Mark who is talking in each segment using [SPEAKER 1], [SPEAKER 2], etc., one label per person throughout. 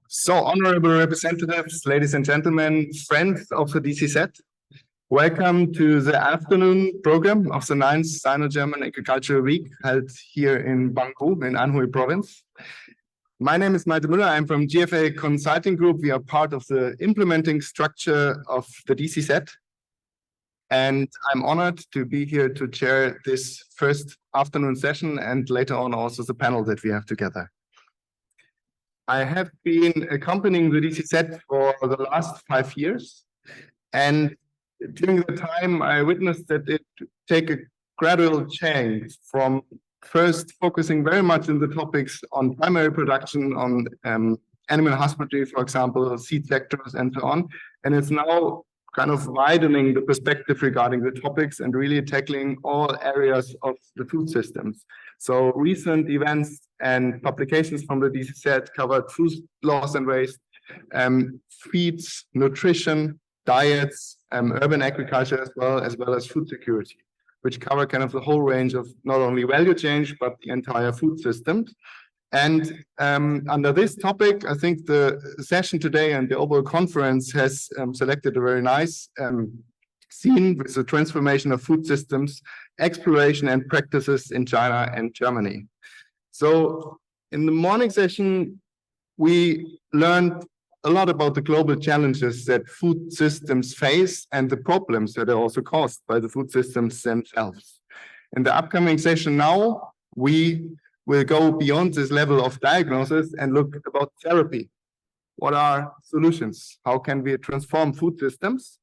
[SPEAKER 1] So, honorable representatives, ladies and gentlemen, friends of the DCZ, welcome to the afternoon program of the 9th Sino-German Agricultural Week held here in Bangkok in Anhui province. My name is Malte Müller. I'm from GFA Consulting Group. We are part of the implementing structure of the DCZ. And I'm honored to be here to chair this first afternoon session and later on also the panel that we have together. I have been accompanying the DCZ for the last 5 years. And during the time, I witnessed that it take a gradual change from first focusing very much on the topics on primary production, on animal husbandry, for example, seed sectors and so on. And it's now kind of widening the perspective regarding the topics and really tackling all areas of the food systems. So recent events and publications from the DCZ covered food loss and waste, feeds, nutrition, diets, urban agriculture as well as food security, which cover kind of the whole range of not only value chain, but the entire food system. And under this topic, I think the session today and the overall conference has selected a very nice theme with the transformation of food systems, exploration and practices in China and Germany. So in the morning session, we learned a lot about the global challenges that food systems face and the problems that are also caused by the food systems themselves. In the upcoming session now, we will go beyond this level of diagnosis and look about therapy. What are solutions? How can we transform food systems?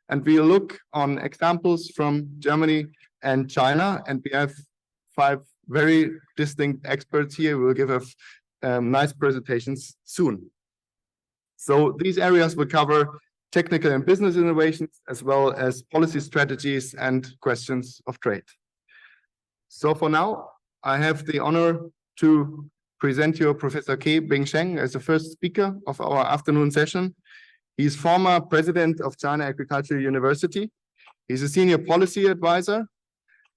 [SPEAKER 1] And we'll look on examples from Germany and China, and we have 5 very distinct experts here who will give us nice presentations soon. So these areas will cover technical and business innovations, as well as policy strategies and questions of trade. So for now, I have the honor to present you Professor Bingsheng as the first speaker of our afternoon session. He's former president of China Agricultural University. He's a senior policy advisor,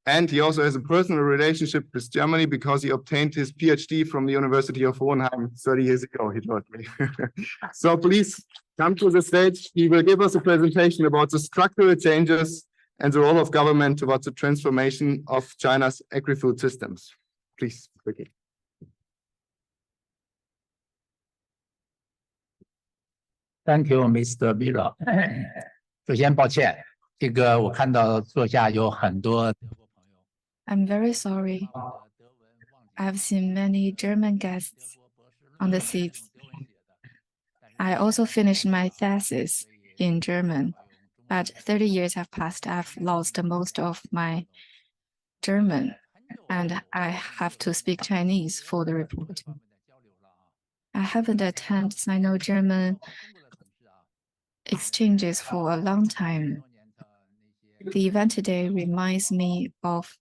[SPEAKER 1] and he also has a personal relationship with Germany because he obtained his PhD from the University of Hohenheim 30 years ago, he told me. So please come to the stage. He will give us a presentation about the structural changes and the role of government towards the transformation of China's agri-food systems. Please begin.
[SPEAKER 2] Thank you, Mr. Miller. 首先，抱歉，这个我看到座下有很多德国朋友。
[SPEAKER 3] I'm very sorry. I've seen many German guests on the seats. I also finished my thesis in German, but 30 years have passed. I've lost most of my German, and I have to speak Chinese for the report. I haven't attended Sino-German exchanges for a long time. The event today reminds me of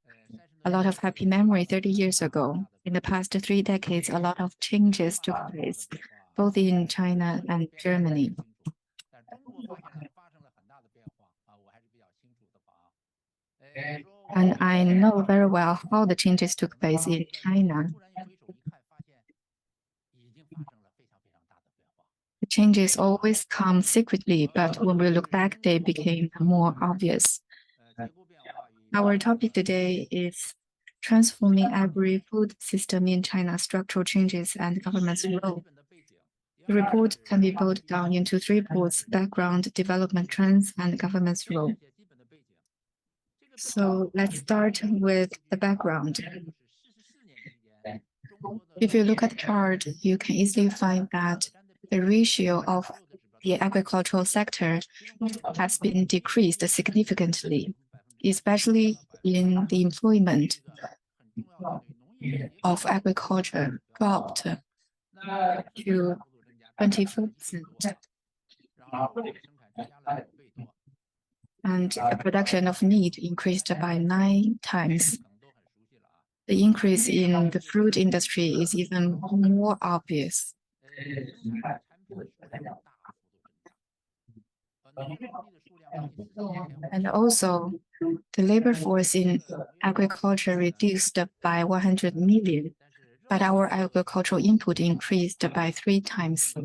[SPEAKER 3] a lot of happy memory 30 years ago. In the past 3 decades, a lot of changes took place, both in China and Germany. And I know very well how the changes took place in China. The changes always come secretly, but when we look back, they became more obvious. Our topic today is transforming agri-food system in China, structural changes and government's role. The report can be boiled down into 3 parts: background, development trends, and government's role. So let's start with the background. If you look at the chart, you can easily find that the ratio of the agricultural sector has been decreased significantly, especially in the employment of agriculture dropped to 24%. And the production of meat increased by 9 times. The increase in the fruit industry is even more obvious. And also, the labor force in agriculture reduced by 100 million, but our agricultural input increased by 3 times.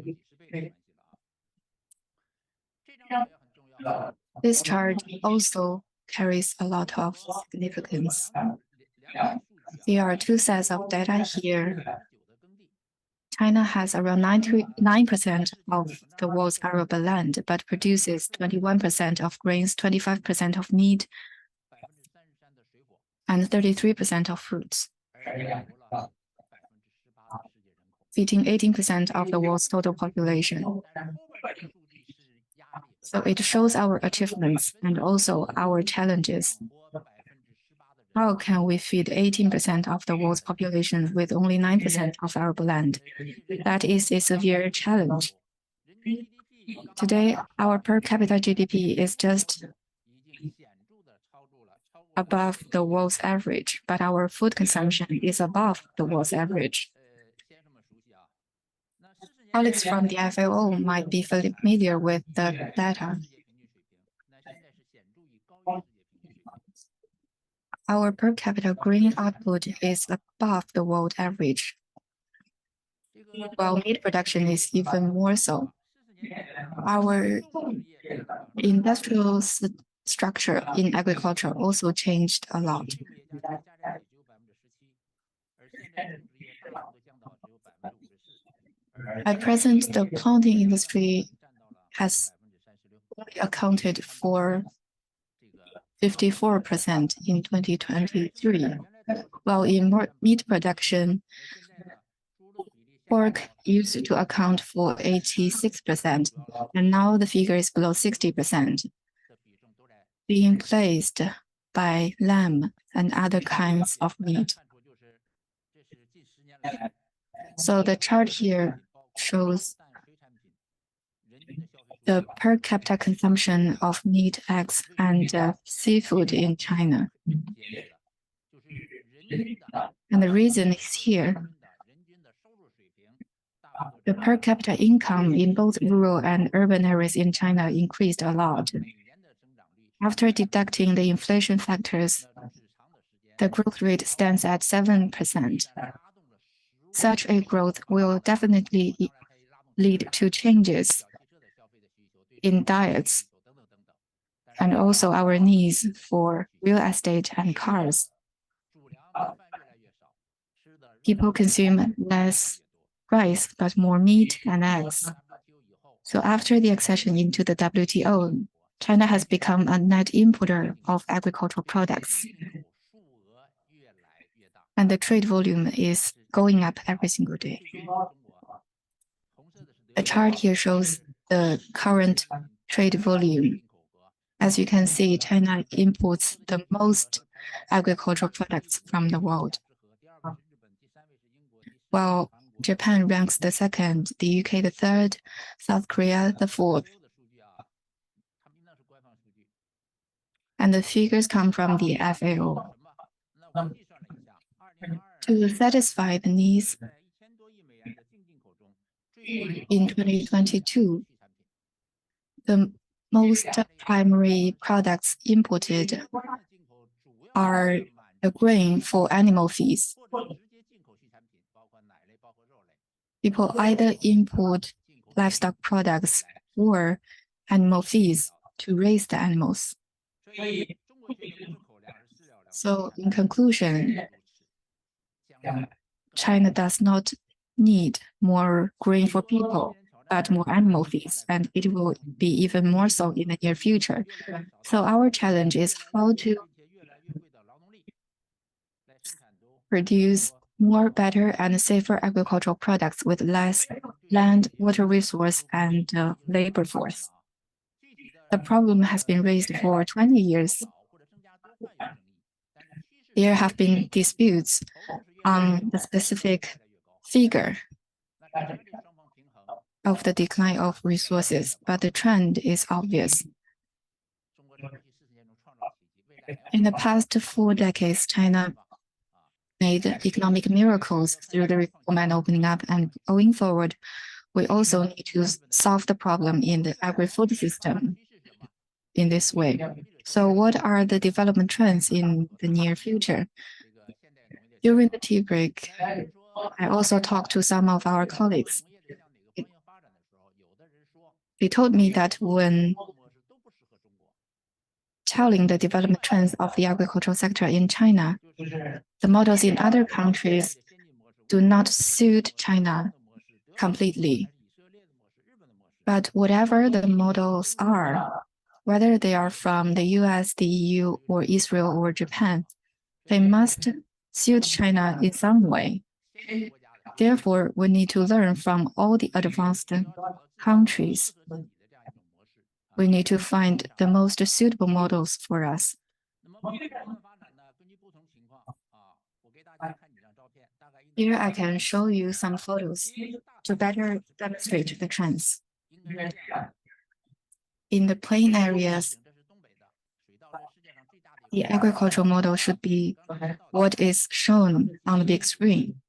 [SPEAKER 3] This chart also carries a lot of significance. There are two sets of data here. China has around 99% of the world's arable land, but produces 21% of grains, 25% of meat, and 33% of fruits, feeding 18% of the world's total population. So it shows our achievements and also our challenges. How can we feed 18% of the world's population with only 9% of arable land? That is a severe challenge. Today, our per capita GDP is just above the world's average, but our food consumption is above the world's average. Colleagues from the FAO might be familiar with the data. Our per capita grain output is above the world average, while meat production is even more so. Our industrial structure in agriculture also changed a lot. At present, the planting industry has accounted for 54% in 2023, while in meat production, pork used to account for 86%, and now the figure is below 60%, being placed by lamb and other kinds of meat. So the chart here shows the per capita consumption of meat, eggs, and seafood in China. And the reason is here. The per capita income in both rural and urban areas in China increased a lot. After deducting the inflation factors, the growth rate stands at 7%. Such a growth will definitely lead to changes in diets and also our needs for real estate and cars. People consume less rice, but more meat and eggs. So after the accession into the WTO, China has become a net importer of agricultural products. And the trade volume is going up every single day. The chart here shows the current trade volume. As you can see, China imports the most agricultural products from the world. While Japan ranks the second, the UK the third, South Korea the fourth. And the figures come from the FAO. To satisfy the needs in 2022, the most primary products imported are the grain for animal feeds. People either import livestock products or animal feeds to raise the animals. So in conclusion, China does not need more grain for people, but more animal feeds, and it will be even more so in the near future. So our challenge is how to produce more better and safer agricultural products with less land, water resource, and labor force. The problem has been raised for 20 years. There have been disputes on the specific figure of the decline of resources, but the trend is obvious. In the past 4 decades, China made economic miracles through the reform and opening up, and going forward, we also need to solve the problem in the agri-food system in this way. So what are the development trends in the near future? During the tea break, I also talked to some of our colleagues. They told me that when telling the development trends of the agricultural sector in China. The models in other countries do not suit China completely. But whatever the models are, whether they are from the US, the EU, or Israel, or Japan, they must suit China in some way. Therefore, we need to learn from all the advanced countries. We need to find the most suitable models for us. Here I can show you some photos to better demonstrate the trends. In the plain areas, the agricultural model should be what is shown on the big screen.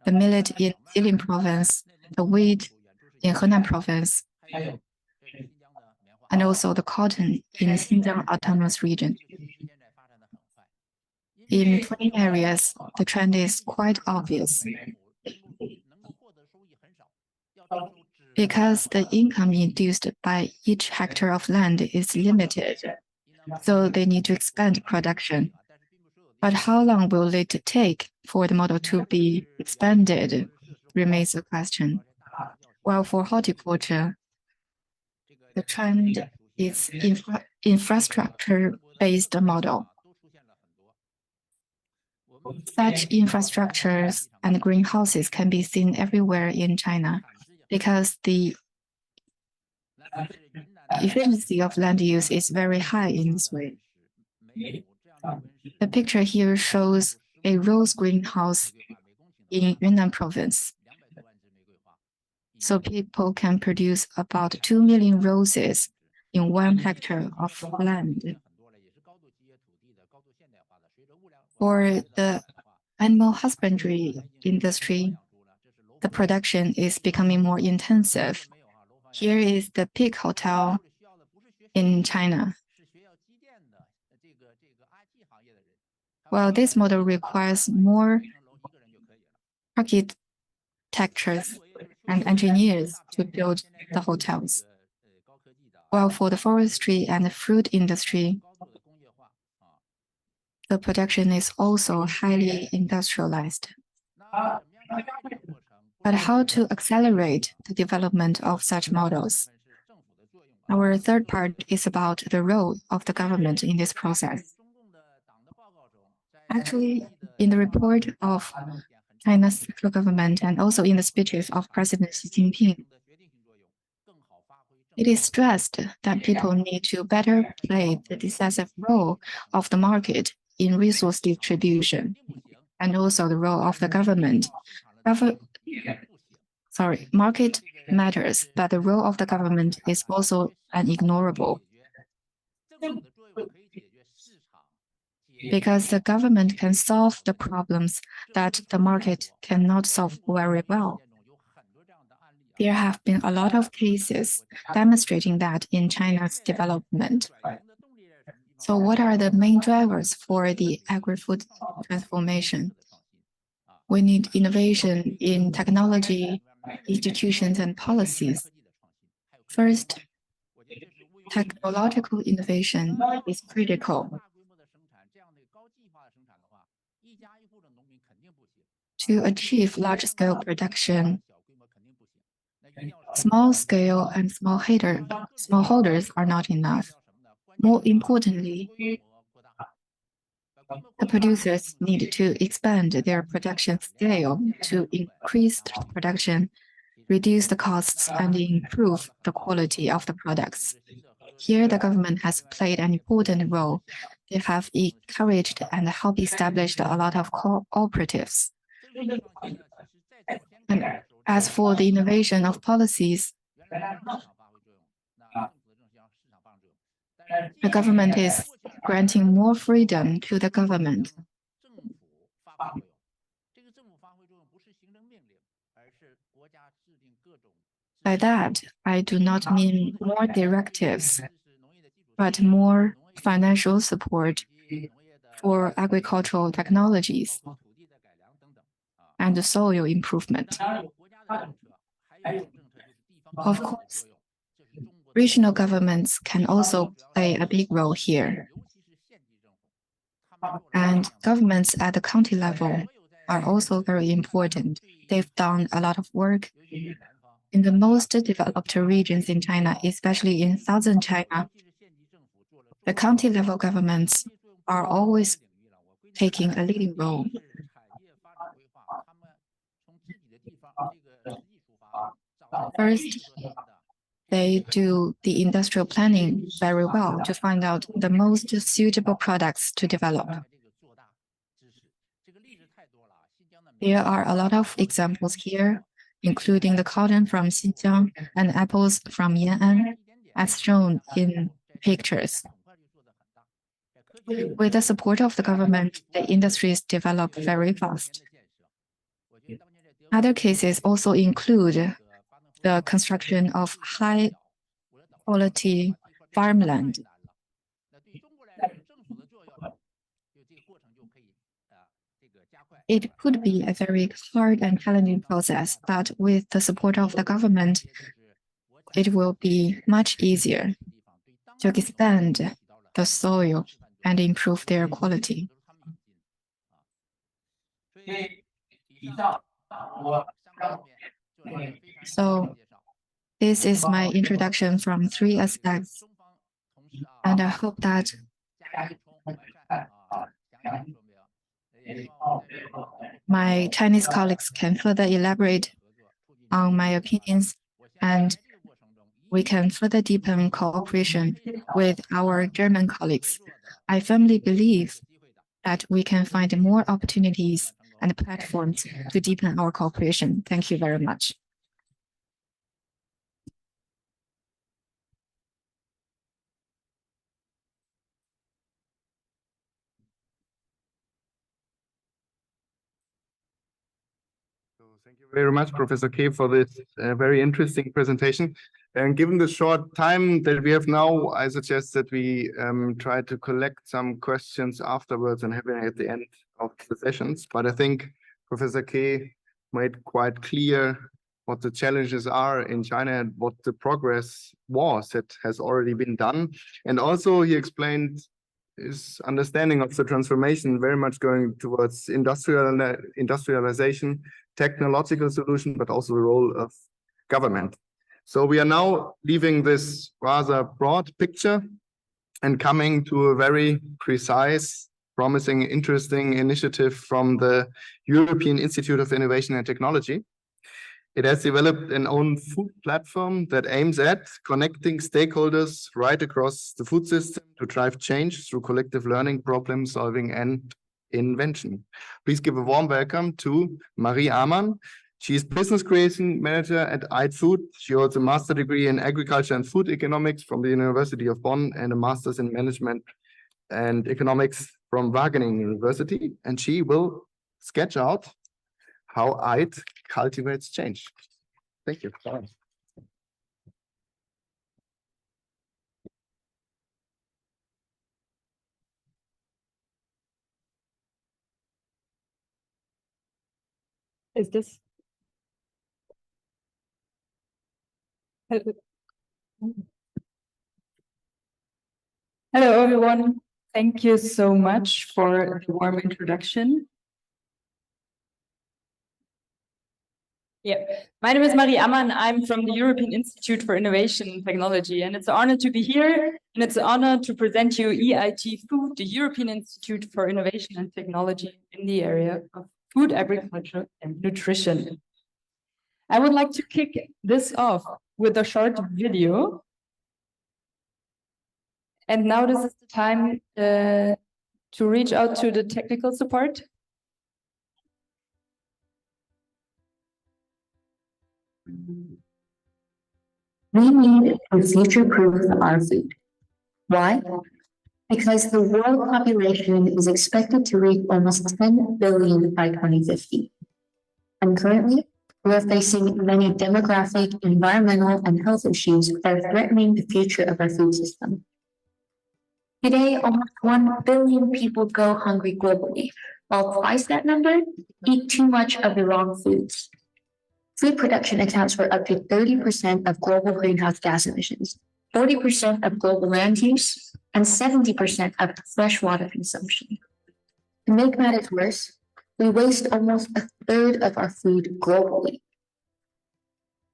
[SPEAKER 3] The millet in Jilin province, the wheat in Henan province, and also the cotton in Xinjiang autonomous region. In plain areas, the trend is quite obvious. Because the income induced by each hectare of land is limited, so they need to expand production. But how long will it take for the model to be expanded remains a question. While for horticulture, the trend is infrastructure-based model. Such infrastructures and greenhouses can be seen everywhere in China because the efficiency of land use is very high in this way. The picture here shows a rose greenhouse in Yunnan province. So people can produce about 2 million roses in 1 hectare of land. For the animal husbandry industry, the production is becoming more intensive. Here is the pig hotel in China. Well, this model requires more architects and engineers to build the hotels. While for the forestry and the fruit industry, the production is also highly industrialized. But how to accelerate the development of such models? Our third part is about the role of the government in this process. Actually, in the report of China's central government and also in the speeches of President Xi Jinping, it is stressed that people need to better play the decisive role of the market in resource distribution, and also the role of the government. Market matters, but the role of the government is also unignorable. Because the government can solve the problems that the market cannot solve very well. There have been a lot of cases demonstrating that in China's development. So what are the main drivers for the agri-food transformation? We need innovation in technology, institutions, and policies. First, technological innovation is critical. To achieve large-scale production, small-scale and smallholders are not enough. More importantly, the producers need to expand their production scale to increase production, reduce the costs, and improve the quality of the products. Here, the government has played an important role. They have encouraged and helped establish a lot of cooperatives. And as for the innovation of policies, the government is granting more freedom to the government. By that, I do not mean more directives, but more financial support for agricultural technologies and soil improvement. Of course, Regional governments can also play a big role here. And governments at the county level are also very important. They've done a lot of work in the most developed regions in China, especially in southern China. The county level governments are always taking a leading role. First, they do the industrial planning very well to find out the most suitable products to develop. There are a lot of examples here, including the cotton from Xinjiang and apples from Yan'an, as shown in pictures. With the support of the government, the industries develop very fast. Other cases also include the construction of high-quality farmland. It could be a very hard and challenging process, but with the support of the government, it will be much easier to expand the soil and improve their quality. So this is my introduction from 3 aspects, and I hope that my Chinese colleagues can further elaborate on my opinions, and we can further deepen cooperation with our German colleagues. I firmly believe that we can find more opportunities and platforms to deepen our cooperation. Thank you very much.
[SPEAKER 1] Thank you very much, Professor K, for this very interesting presentation. And given the short time that we have now, I suggest that we try to collect some questions afterwards and have it at the end of the sessions. But I think Professor K made quite clear what the challenges are in China and what the progress was that has already been done. And also he explained his understanding of the transformation very much going towards industrialization, technological solution, but also the role of government. So we are now leaving this rather broad picture and coming to a very precise, promising, interesting initiative from the European Institute of Innovation and Technology. It has developed an own food platform that aims at connecting stakeholders right across the food system to drive change through collective learning, problem solving, and invention. Please give a warm welcome to Marie Ammann. She is Business Creation Manager at iFood. She holds a master degree in Agriculture and Food Economics from the University of Bonn and a master's in Management and Economics from Wageningen University. And she will sketch out how IT cultivates change. Thank you.
[SPEAKER 4] Is this? Hello. Hello, everyone. Thank you so much for the warm introduction. Yeah, my name is Marie Ammann. I'm from the European Institute for Innovation and Technology, and it's an honor to be here, and it's an honor to present you EIT Food, the European Institute for Innovation and Technology in the area of food, agriculture, and nutrition. I would like to kick this off with a short video. And now this is the time to reach out to the technical support.
[SPEAKER 5] We need to future-proof our food. Why? Because the world population is expected to reach almost 10 billion by 2050. And currently, we're facing many demographic, environmental, and health issues that are threatening the future of our food system. Today, almost 1 billion people go hungry globally, while twice that number eat too much of the wrong foods. Food production accounts for up to 30% of global greenhouse gas emissions, 40% of global land use, and 70% of freshwater consumption. To make matters worse, we waste almost a third of our food globally.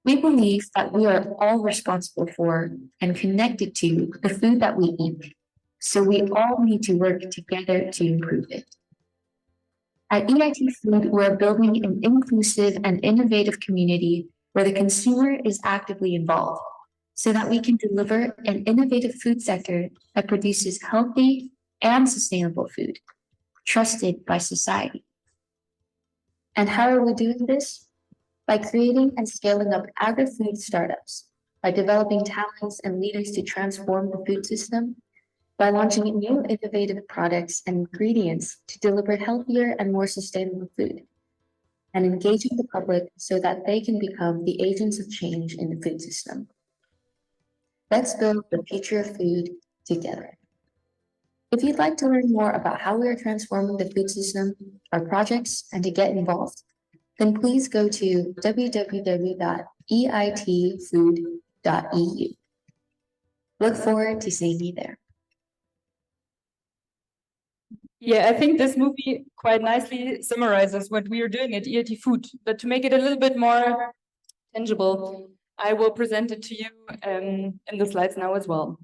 [SPEAKER 5] We believe that we are all responsible for and connected to the food that we eat, so we all need to work together to improve it. At EIT Food, we're building an inclusive and innovative community where the consumer is actively involved, so that we can deliver an innovative food sector that produces healthy and sustainable food, trusted by society. And how are we doing this? By creating and scaling up agri-food startups, by developing talents and leaders to transform the food system, by launching new innovative products and ingredients to deliver healthier and more sustainable food, and engaging the public so that they can become the agents of change in the food system. Let's build the future of food together. If you'd like to learn more about how we are transforming the food system, our projects, and to get involved, then please go to www.eitfood.eu. Look forward to seeing you there.
[SPEAKER 4] Yeah, I think this movie quite nicely summarizes what we are doing at EIT Food. But to make it a little bit more tangible, I will present it to you in the slides now as well.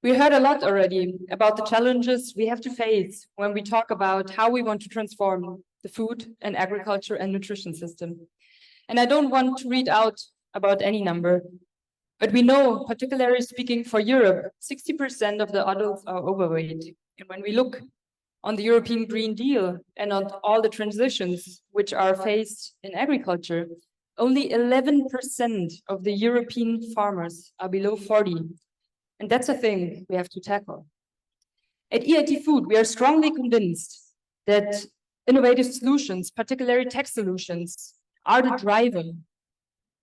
[SPEAKER 4] We heard a lot already about the challenges we have to face when we talk about how we want to transform the food and agriculture and nutrition system. And I don't want to read out about any number, but we know, particularly speaking for Europe, 60% of the adults are overweight. And when we look on the European Green Deal and on all the transitions which are faced in agriculture, only 11% of the European farmers are below 40. And that's a thing we have to tackle. At EIT Food, we are strongly convinced that innovative solutions, particularly tech solutions, are the driver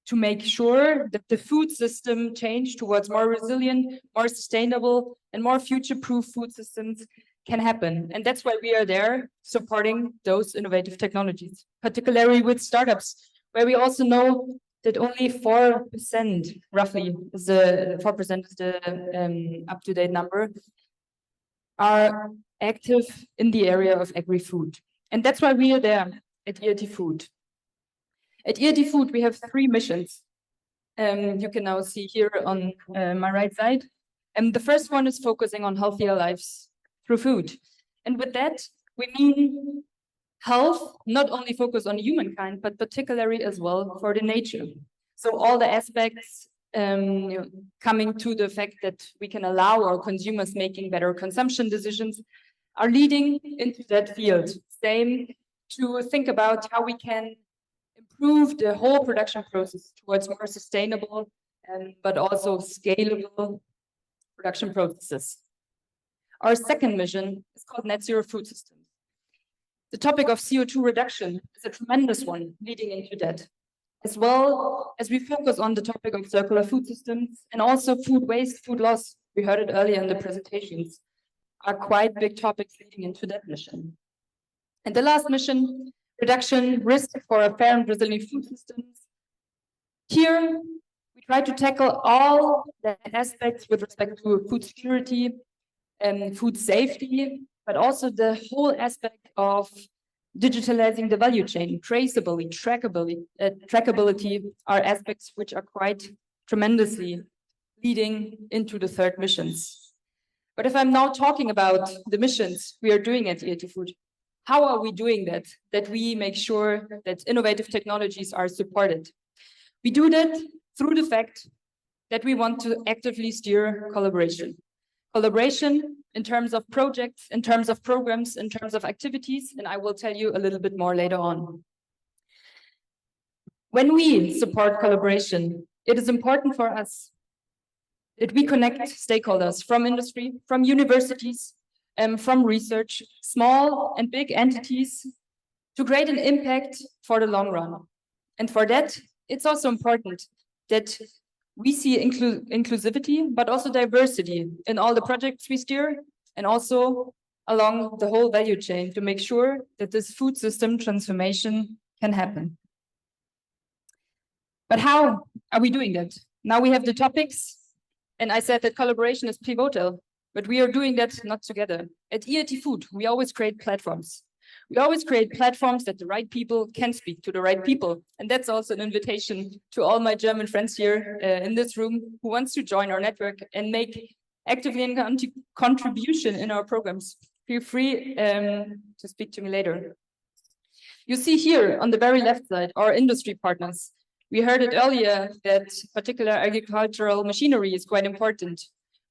[SPEAKER 4] to make sure that the food system change towards more resilient, more sustainable, and more future-proof food systems can happen. And that's why we are there supporting those innovative technologies, particularly with startups, where we also know that only 4%, roughly, is the 4% is the up-to-date number, are active in the area of agri-food. And that's why we are there at EIT Food. At EIT Food, we have 3 missions. You can now see here on my right side. And the first one is focusing on healthier lives through food. And with that, we mean health, not only focus on humankind, but particularly as well for the nature. So all the aspects coming to the fact that we can allow our consumers making better consumption decisions are leading into that field. Same to think about how we can improve the whole production process towards more sustainable but also scalable production processes. Our second mission is called Net Zero Food Systems. The topic of CO2 reduction is a tremendous one leading into that, as well as we focus on the topic of circular food systems and also food waste, food loss. We heard it earlier in the presentations, are quite big topics leading into that mission. And the last mission, reduction risk for a fair and resilient food systems. Here, we try to tackle all the aspects with respect to food security and food safety, but also the whole aspect of digitalizing the value chain, traceability, trackability are aspects which are quite tremendously leading into the third missions. But if I'm now talking about the missions we are doing at EIT Food, how are we doing that? That we make sure that innovative technologies are supported. We do that through the fact that we want to actively steer collaboration. Collaboration in terms of projects, in terms of programs, in terms of activities, and I will tell you a little bit more later on. When we support collaboration, it is important for us that we connect stakeholders from industry, from universities, from research, small and big entities, to create an impact for the long run. And for that, it's also important that we see inclusivity, but also diversity in all the projects we steer, and also along the whole value chain to make sure that this food system transformation can happen. But how are we doing that? Now we have the topics, And I said that collaboration is pivotal, but we are doing that not together. At EIT Food, we always create platforms. We always create platforms that the right people can speak to the right people. And that's also an invitation to all my German friends here in this room who wants to join our network and make actively a contribution in our programs. Feel free to speak to me later. You see here on the very left side, our industry partners. We heard it earlier that particular agricultural machinery is quite important.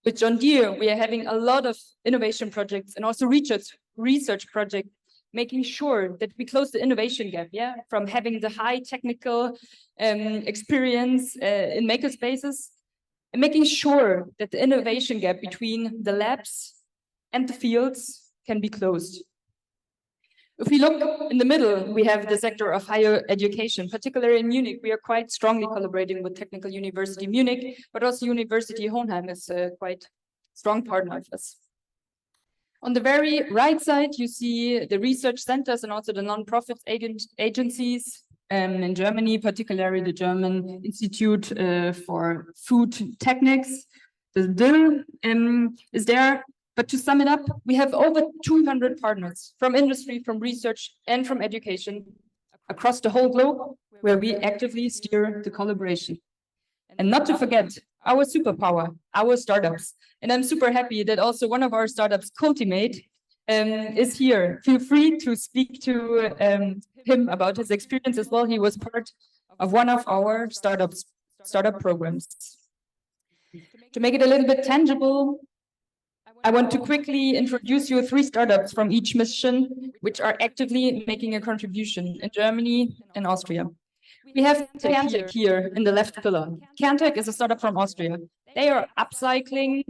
[SPEAKER 4] With John Deere, we are having a lot of innovation projects and also research projects, making sure that we close the innovation gap, from having the high technical experience in makerspaces, and making sure that the innovation gap between the labs and the fields can be closed. If we look in the middle, we have the sector of higher education, particularly in Munich. We are quite strongly collaborating with Technical University Munich, but also University Hohenheim is a quite strong partner of us. On the very right side, you see the research centers and also the non-profit agencies in Germany, particularly the German Institute for Food Techniques. The DIL is there. But to sum it up, we have over 200 partners from industry, from research, and from education across the whole globe, where we actively steer the collaboration. And not to forget, our superpower, our startups. And I'm super happy that also one of our startups, Cultimate, is here. Feel free to speak to him about his experience as well. He was part of one of our startup programs. To make it a little bit tangible, I want to quickly introduce you 3 startups from each mission, which are actively making a contribution in Germany and Austria. We have Keynote here in the left pillar. Keynote is a startup from Austria. They are upcycling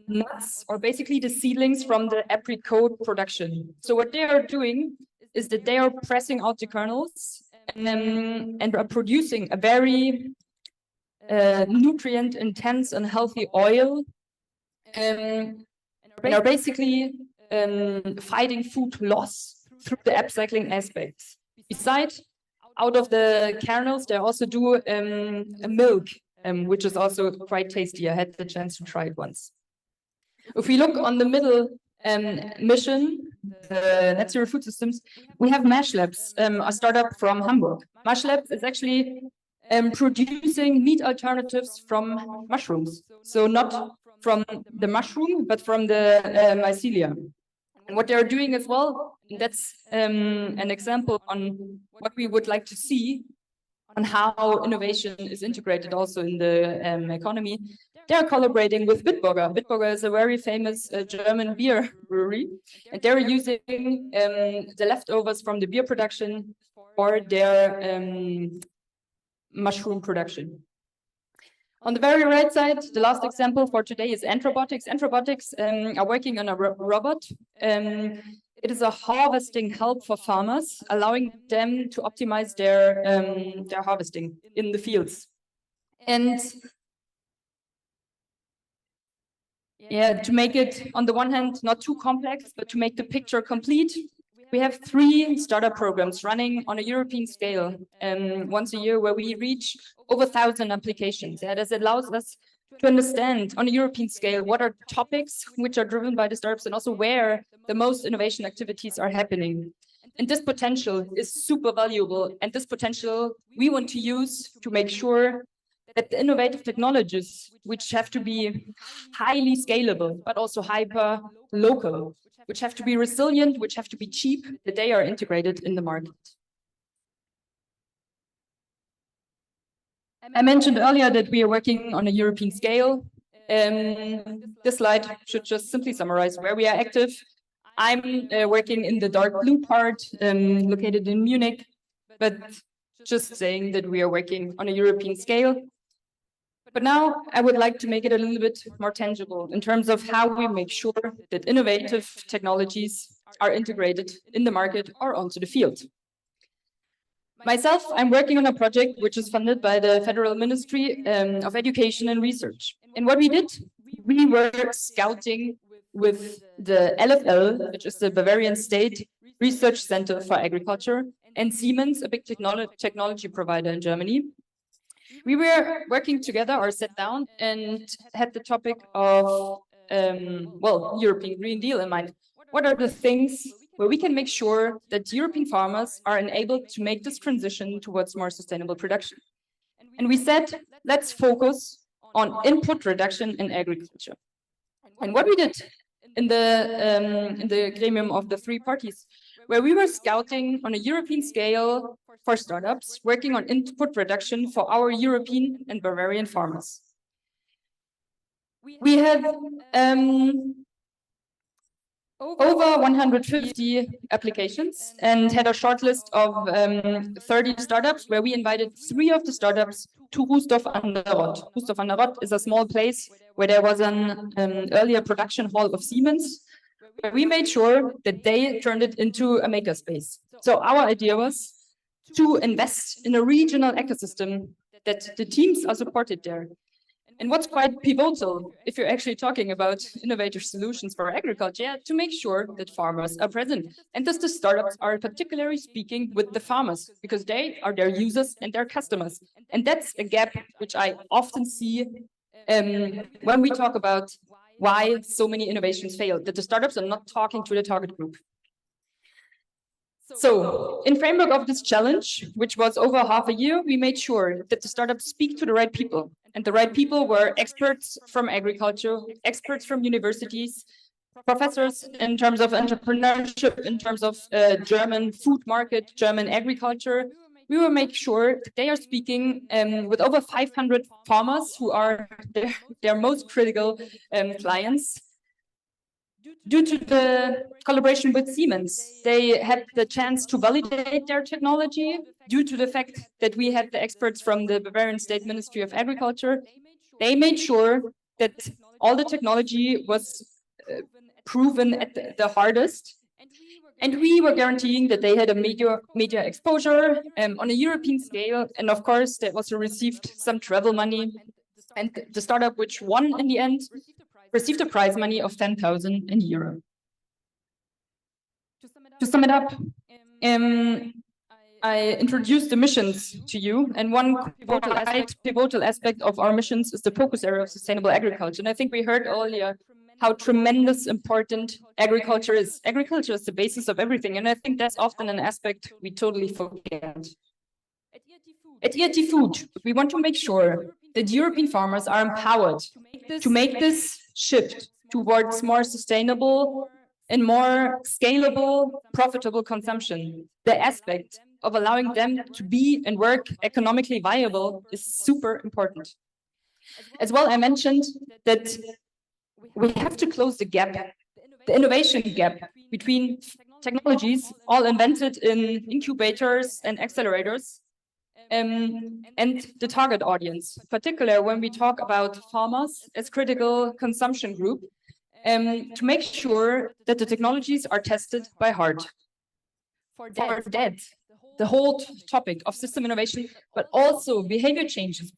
[SPEAKER 4] nuts, or basically the seedlings from the apricot production. So what they are doing is that they are pressing out the kernels and are producing a very nutrient-intense and healthy oil, and are basically fighting food loss through the upcycling aspects. Besides, out of the kernels, they also do a milk, which is also quite tasty. I had the chance to try it once. If we look on the middle mission, the Net Zero Food Systems, we have Mash Labs, a startup from Hamburg. Mash Labs is actually producing meat alternatives from mushrooms. So not from the mushroom, but from the mycelia. And what they're doing as well, that's an example on what we would like to see on how innovation is integrated also in the economy. They're collaborating with Bitburger. Bitburger is a very famous German beer brewery, and they're using the leftovers from the beer production for their mushroom production. On the very right side, the last example for today is Antrobotics. Antrobotics are working on a robot. It is a harvesting help for farmers, allowing them to optimize their harvesting in the fields. And yeah, to make it, on the one hand, not too complex, but to make the picture complete, we have 3 startup programs running on a European scale once a year, where we reach over 1,000 applications. Yeah, this allows us to understand on a European scale what are topics which are driven by the startups, and also where the most innovation activities are happening. And this potential is super valuable, and this potential we want to use to make sure that the innovative technologies, which have to be highly scalable, but also hyper local, which have to be resilient, which have to be cheap, that they are integrated in the market. I mentioned earlier that we are working on a European scale. This slide should just simply summarize where we are active. I'm working in the dark blue part, located in Munich, but just saying that we are working on a European scale. But now I would like to make it a little bit more tangible in terms of how we make sure that innovative technologies are integrated in the market or onto the field. Myself, I'm working on a project which is funded by the Federal Ministry of Education and Research. And what we did, we were scouting with the LFL, which is the Bavarian State Research Center for Agriculture, and Siemens, a big technology provider in Germany. We were working together or sat down and had the topic of, well, European Green Deal in mind. What are the things where we can make sure that European farmers are enabled to make this transition towards more sustainable production? And we said, let's focus on input reduction in agriculture. And what we did in the gremium of the three parties, where we were scouting on a European scale for startups, working on input reduction for our European and Bavarian farmers. We had over 150 applications and had a short list of 30 startups, where we invited 3 of the startups to Roesdorf an der Rott. Roesdorf an der Rott is a small place where there was an earlier production hall of Siemens, where we made sure that they turned it into a makerspace. So our idea was to invest in a regional ecosystem that the teams are supported there. And what's quite pivotal, if you're actually talking about innovative solutions for agriculture, to make sure that farmers are present. And thus the startups are particularly speaking with the farmers, because they are their users and their customers. And that's a gap which I often see when we talk about why so many innovations fail, that the startups are not talking to the target group. So, in framework of this challenge, which was over half a year, we made sure that the startups speak to the right people. And the right people were experts from agriculture, experts from universities, professors in terms of entrepreneurship, in terms of German food market, German agriculture. We will make sure that they are speaking with over 500 farmers who are their most critical clients. Due to the collaboration with Siemens, they had the chance to validate their technology. Due to the fact that we had the experts from the Bavarian State Ministry of Agriculture, they made sure that all the technology was proven at the hardest. And we were guaranteeing that they had a media exposure on a European scale. And of course, they also received some travel money. And the startup which won in the end received a prize money of 10,000 euro. To sum it up, I introduced the missions to you, and one pivotal aspect of our missions is the focus area of sustainable agriculture. And I think we heard earlier how tremendous important agriculture is. Agriculture is the basis of everything, and I think that's often an aspect we totally forget. At EIT Food, we want to make sure that European farmers are empowered to make this shift towards more sustainable and more scalable, profitable consumption. The aspect of allowing them to be and work economically viable is super important. As well, I mentioned that we have to close the gap, the innovation gap between technologies all invented in incubators and accelerators and the target audience, particularly when we talk about farmers as critical consumption group, to make sure that the technologies are tested by heart. For that, the whole topic of system innovation, but also behavior change is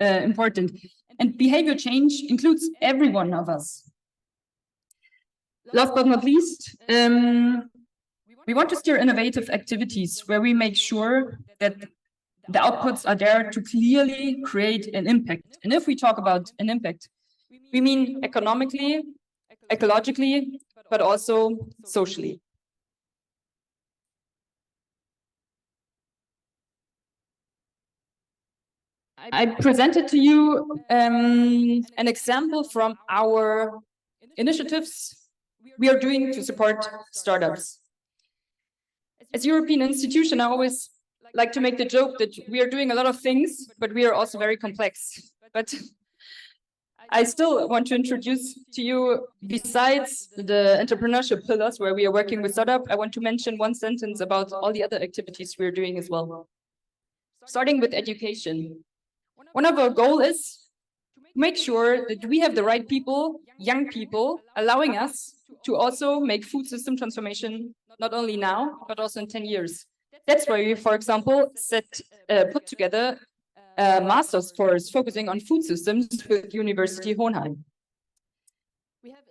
[SPEAKER 4] important. And behavior change includes every one of us. Last but not least, we want to steer innovative activities where we make sure that the outputs are there to clearly create an impact. And if we talk about an impact, we mean economically, ecologically, but also socially. I presented to you an example from our initiatives we are doing to support startups. As a European institution, I always like to make the joke that we are doing a lot of things, but we are also very complex. But I still want to introduce to you, besides the entrepreneurship pillars where we are working with startup, I want to mention one sentence about all the other activities we are doing as well. Starting with education. One of our goals is to make sure that we have the right people, young people, allowing us to also make food system transformation, not only now, but also in 10 years. That's why we, for example, put together a master's course focusing on food systems with University Hohenheim.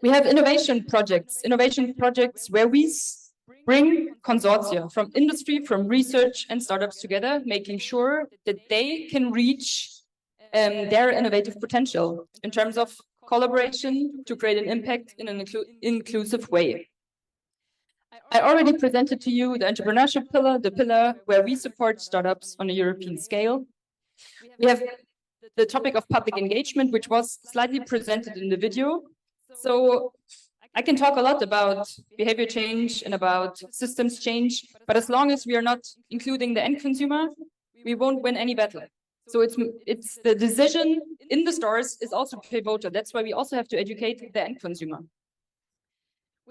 [SPEAKER 4] We have innovation projects where we bring consortia from industry, from research and startups together, making sure that they can reach their innovative potential in terms of collaboration to create an impact in an inclusive way. I already presented to you the entrepreneurship pillar, the pillar where we support startups on a European scale. We have the topic of public engagement, which was slightly presented in the video. So I can talk a lot about behavior change and about systems change, but as long as we are not including the end consumer, we won't win any battle. So it's the decision in the stores is also pivotal. That's why we also have to educate the end consumer.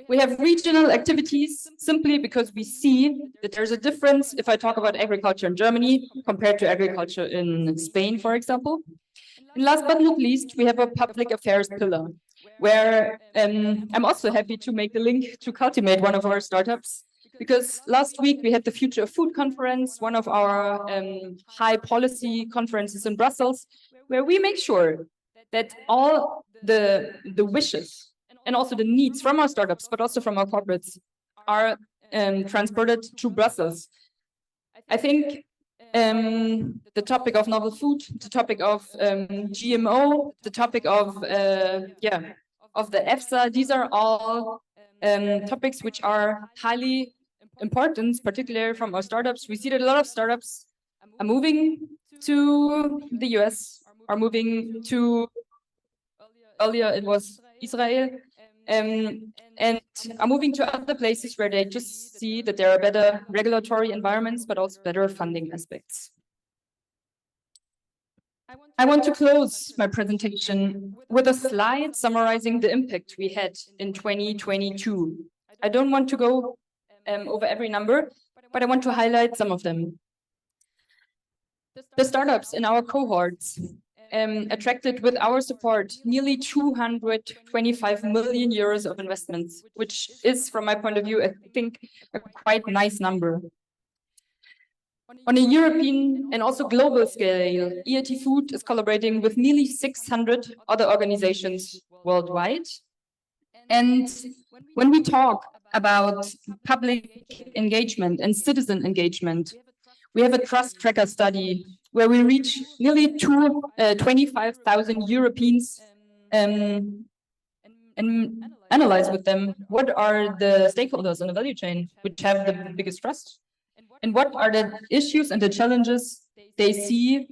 [SPEAKER 4] We have regional activities simply because we see that there's a difference if I talk about agriculture in Germany compared to agriculture in Spain, for example. And last but not least, we have a public affairs pillar where I'm also happy to make the link to Cultivate, one of our startups, because last week we had the Future of Food conference, one of our high policy conferences in Brussels, where we make sure that all the wishes and also the needs from our startups, but also from our corporates, are transported to Brussels. I think the topic of novel food, the topic of GMO, the topic of the EFSA, these are all topics which are highly important, particularly from our startups. We see that a lot of startups are moving to the US, are moving to, earlier it was Israel, and are moving to other places where they just see that there are better regulatory environments, but also better funding aspects. I want to close my presentation with a slide summarizing the impact we had in 2022. I don't want to go over every number, but I want to highlight some of them. The startups in our cohorts attracted with our support nearly 225 million euros of investments, which is, from my point of view, I think a quite nice number. On a European and also global scale, EIT Food is collaborating with nearly 600 other organizations worldwide. And when we talk about public engagement and citizen engagement, we have a trust tracker study where we reach nearly 25,000 Europeans and analyze with them what are the stakeholders in the value chain which have the biggest trust, and what are the issues and the challenges they see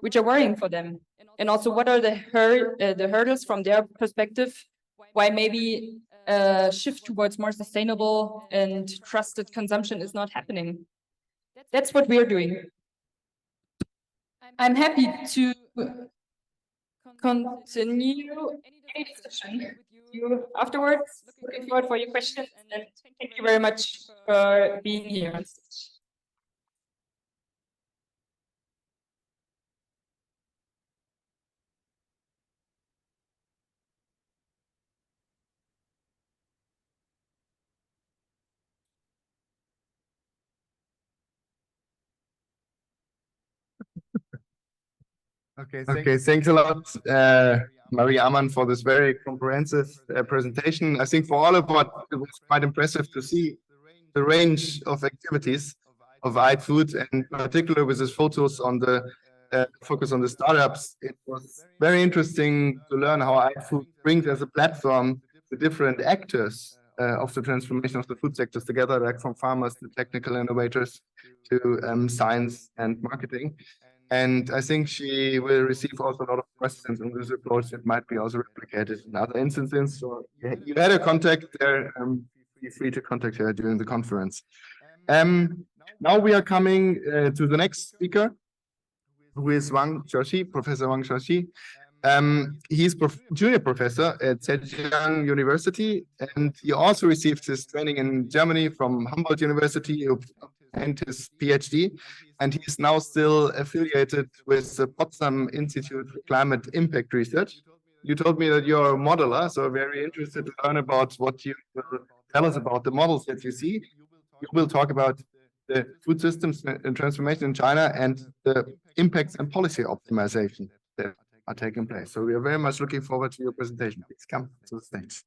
[SPEAKER 4] which are worrying for them, and also what are the hurdles from their perspective why maybe a shift towards more sustainable and trusted consumption is not happening. That's what we're doing. I'm happy to continue any discussion with you afterwards. Looking forward for your questions, and thank you very much for being here on stage.
[SPEAKER 1] Okay, thanks a lot, Maria Ammann, for this very comprehensive presentation. I think for all of us, it was quite impressive to see the range of activities of iFood, and in particular with his photos on the focus on the startups. It was very interesting to learn how iFood brings as a platform the different actors of the transformation of the food sectors together, like from farmers to technical innovators to science and marketing. And I think she will receive also a lot of questions on this approach that might be also replicated in other instances. So you had a contact there. Feel free to contact her during the conference. Now we are coming to the next speaker, who is Professor Wang Xiaoxi. He's junior professor at Zhejiang University, and he also received his training in Germany from Humboldt University and his PhD. And he's now still affiliated with the Potsdam Institute for Climate Impact Research. You told me that you're a modeler, so very interested to learn about what you will tell us about the models that you see. You will talk about the food systems and transformation in China and the impacts and policy optimization that are taking place. So we are very much looking forward to your presentation. Please come to the stage.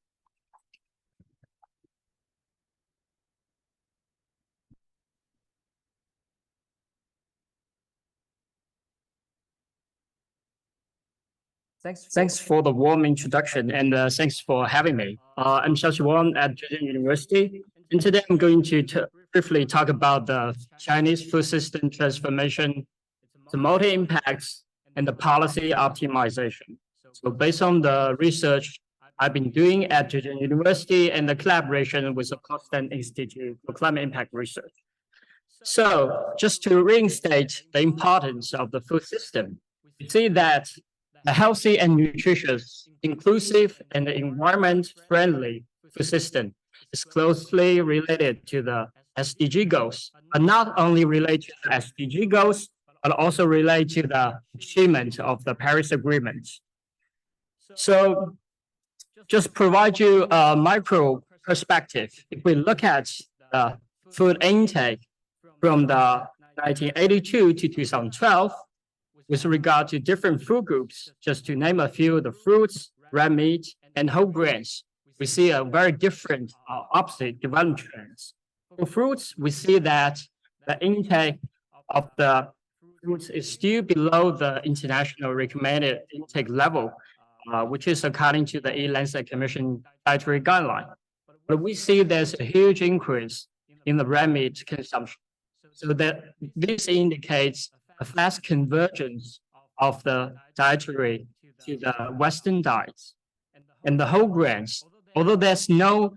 [SPEAKER 6] Thanks for the warm introduction and thanks for having me. I'm Xiaoxi at Zhejiang University, and today I'm going to briefly talk about the Chinese food system transformation, the multi-impacts, and the policy optimization. So based on the research I've been doing at Zhejiang University and the collaboration with the Potsdam Institute for Climate Impact Research. So just to reinstate the importance of the food system, we see that a healthy and nutritious, inclusive, and environment-friendly food system is closely related to the SDG goals, but not only related to the SDG goals, but also related to the achievement of the Paris Agreement. So just provide you a micro perspective. If we look at the food intake from the 1982 to 2012, with regard to different food groups, just to name a few, the fruits, red meat, and whole grains, we see a very different opposite development trends. For fruits, we see that the intake of the fruits is still below the international recommended intake level, which is according to the Lancet Commission dietary guideline. But we see there's a huge increase in the red meat consumption. So that this indicates a fast convergence of the dietary to the Western diets. And the whole grains, although there's no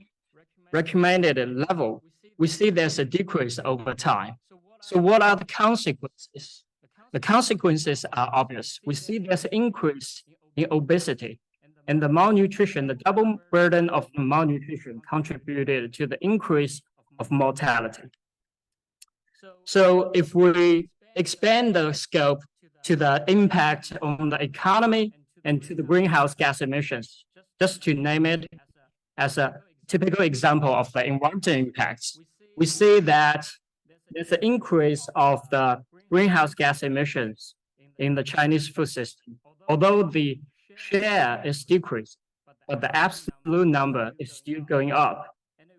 [SPEAKER 6] recommended level, we see there's a decrease over time. So what are the consequences? The consequences are obvious. We see there's an increase in obesity, and the malnutrition, the double burden of malnutrition contributed to the increase of mortality. So if we expand the scope to the impact on the economy and to the greenhouse gas emissions, just to name it as a typical example of the environmental impacts, we see that there's an increase of the greenhouse gas emissions in the Chinese food system. Although the share is decreased, but the absolute number is still going up.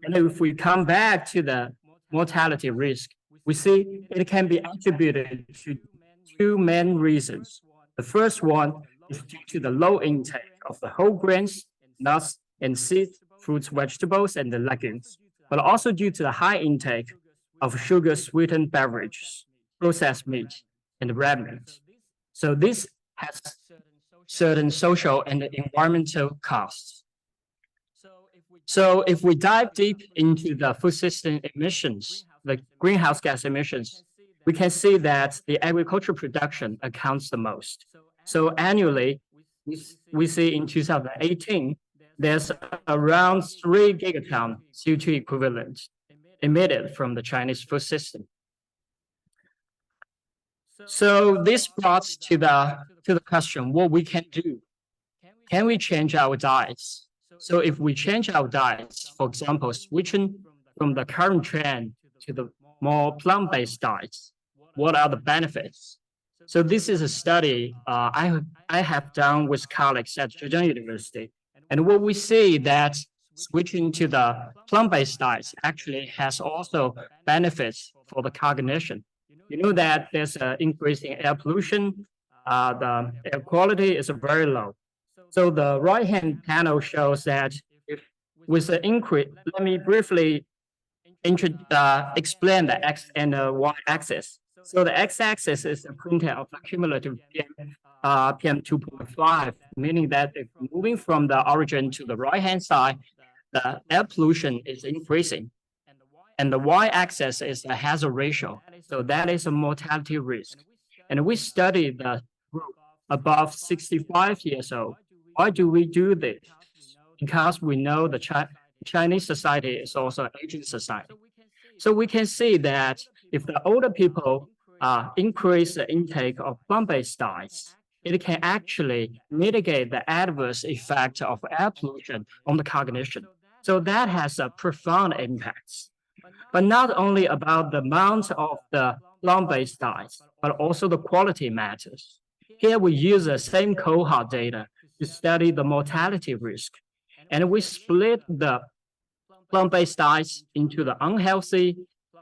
[SPEAKER 6] And if we come back to the mortality risk, we see it can be attributed to two main reasons. The first one is due to the low intake of the whole grains, nuts, and seeds, fruits, vegetables, and the legumes, but also due to the high intake of sugar-sweetened beverages, processed meat, and red meat. So this has certain social and environmental costs. So if we dive deep into the food system emissions, the greenhouse gas emissions, we can see that the agricultural production accounts the most. So annually, we see in 2018, there's around 3 gigaton CO2 equivalent emitted from the Chinese food system. So this brought to the question, what we can do. Can we change our diets? So if we change our diets, for example, switching from the current trend to the more plant-based diets, what are the benefits? So this is a study I have done with colleagues at Zhejiang University. And what we see that switching to the plant-based diets actually has also benefits for the cognition. You know that there's an increase in air pollution, the air quality is very low. So the right-hand panel shows that if with the increase, let me briefly explain the X and the Y axis. So the X-axis is the content of the cumulative PM 2.5, meaning that if moving from the origin to the right-hand side, the air pollution is increasing. And the Y-axis is the hazard ratio. So that is a mortality risk. And we study the group above 65 years old. Why do we do this? Because we know the Chinese society is also an aging society. So we can see that if the older people increase the intake of plant-based diets, it can actually mitigate the adverse effect of air pollution on the cognition. So that has a profound impact. But not only about the amount of the plant-based diets, but also the quality matters. Here we use the same cohort data to study the mortality risk. And we split the plant-based diets into the unhealthy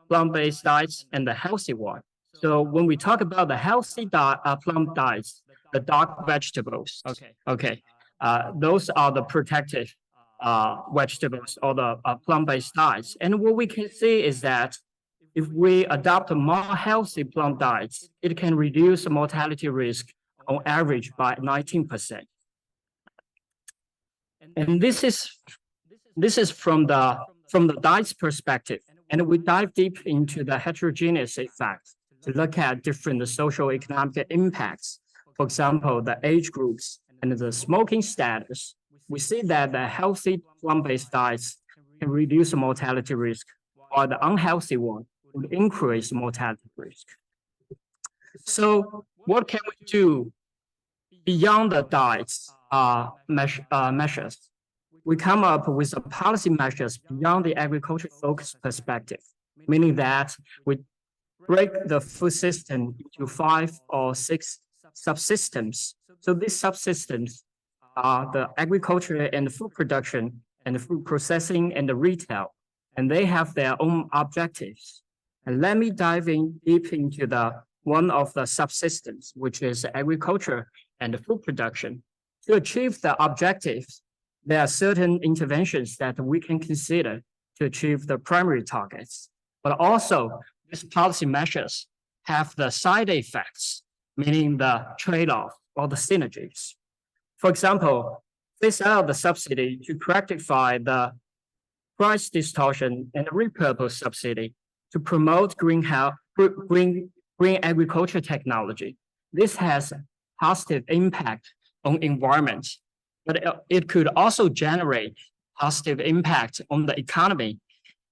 [SPEAKER 6] plant-based diets and the healthy one. So when we talk about the healthy plant diets, the dark vegetables. Okay. Those are the protective vegetables or the plant-based diets. And what we can see is that if we adopt a more healthy plant diets, it can reduce the mortality risk on average by 19%. And this is from the diet's perspective. And we dive deep into the heterogeneous effects to look at different social economic impacts. For example, the age groups and the smoking status. We see that the healthy plant-based diets can reduce mortality risk, while the unhealthy one would increase mortality risk. So what can we do beyond the diets measures? We come up with policy measures beyond the agriculture-focused perspective, meaning that we break the food system into 5 or 6 subsystems. So these subsystems are the agriculture and the food production and the food processing and the retail, and they have their own objectives. And let me dive in deep into one of the subsystems, which is agriculture and the food production. To achieve the objectives, there are certain interventions that we can consider to achieve the primary targets. But also, these policy measures have the side effects, meaning the trade-off or the synergies. For example, phase out the subsidy to rectify the price distortion and repurpose subsidy to promote green agriculture technology. This has positive impact on environment, but it could also generate positive impact on the economy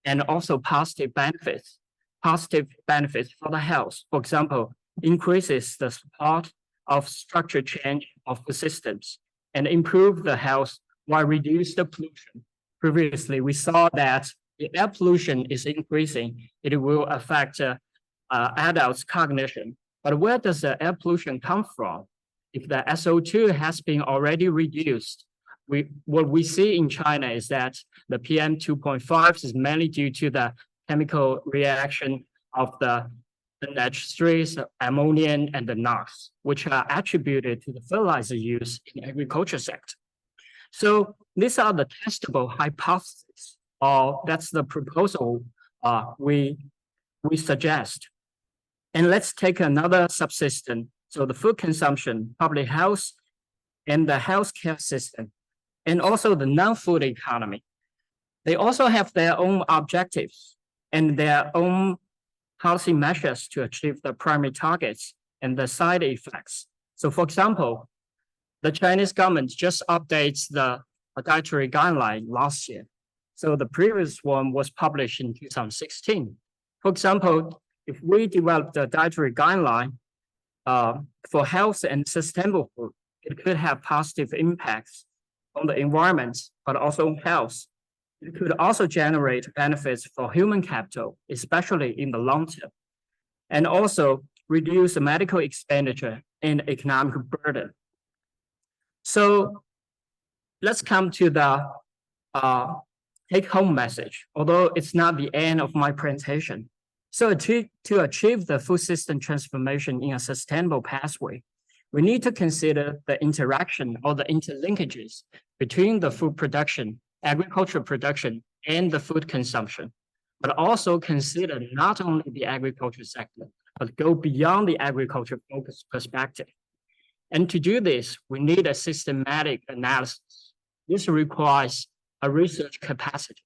[SPEAKER 6] and also positive benefits for the health. For example, increases the support of structure change of the systems and improve the health while reduce the pollution. Previously, we saw that if air pollution is increasing, it will affect adults' cognition. But where does the air pollution come from? If the SO2 has been already reduced, what we see in China is that the PM 2.5 is mainly due to the chemical reaction of the nitrates, ammonia, and the NOx, which are attributed to the fertilizer use in the agriculture sector. So these are the testable hypotheses, or that's the proposal we suggest. And let's take another subsystem. So the food consumption, public health, and the healthcare system, and also the non-food economy. They also have their own objectives and their own policy measures to achieve the primary targets and the side effects. So for example, the Chinese government just updates the dietary guideline last year. So the previous one was published in 2016. For example, if we develop the dietary guideline for health and sustainable food, it could have positive impacts on the environment, but also on health. It could also generate benefits for human capital, especially in the long term, and also reduce the medical expenditure and economic burden. So let's come to the take-home message, although it's not the end of my presentation. So to achieve the food system transformation in a sustainable pathway, we need to consider the interaction or the interlinkages between the food production, agricultural production, and the food consumption, but also consider not only the agriculture sector, but go beyond the agriculture focused perspective. And to do this, we need a systematic analysis. This requires a research capacity.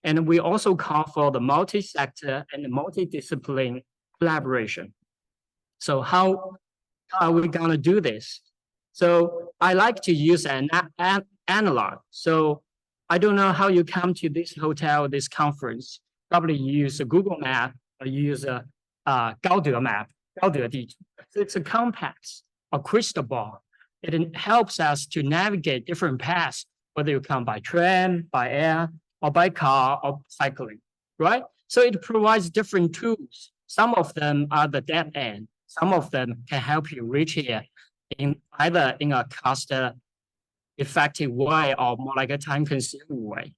[SPEAKER 6] And we also call for the multi-sector and the multidiscipline collaboration. So how are we going to do this? So I like to use an analog. So I don't know how you come to this hotel, this conference. Probably you use a Google map or use a Glauben map, Glauben地图. So it's a compass, a crystal ball. It helps us to navigate different paths, whether you come by train, by air, or by car, or cycling, right? So it provides different tools. Some of them are the dead end. Some of them can help you reach here either in a cost-effective way or more like a time-consuming way.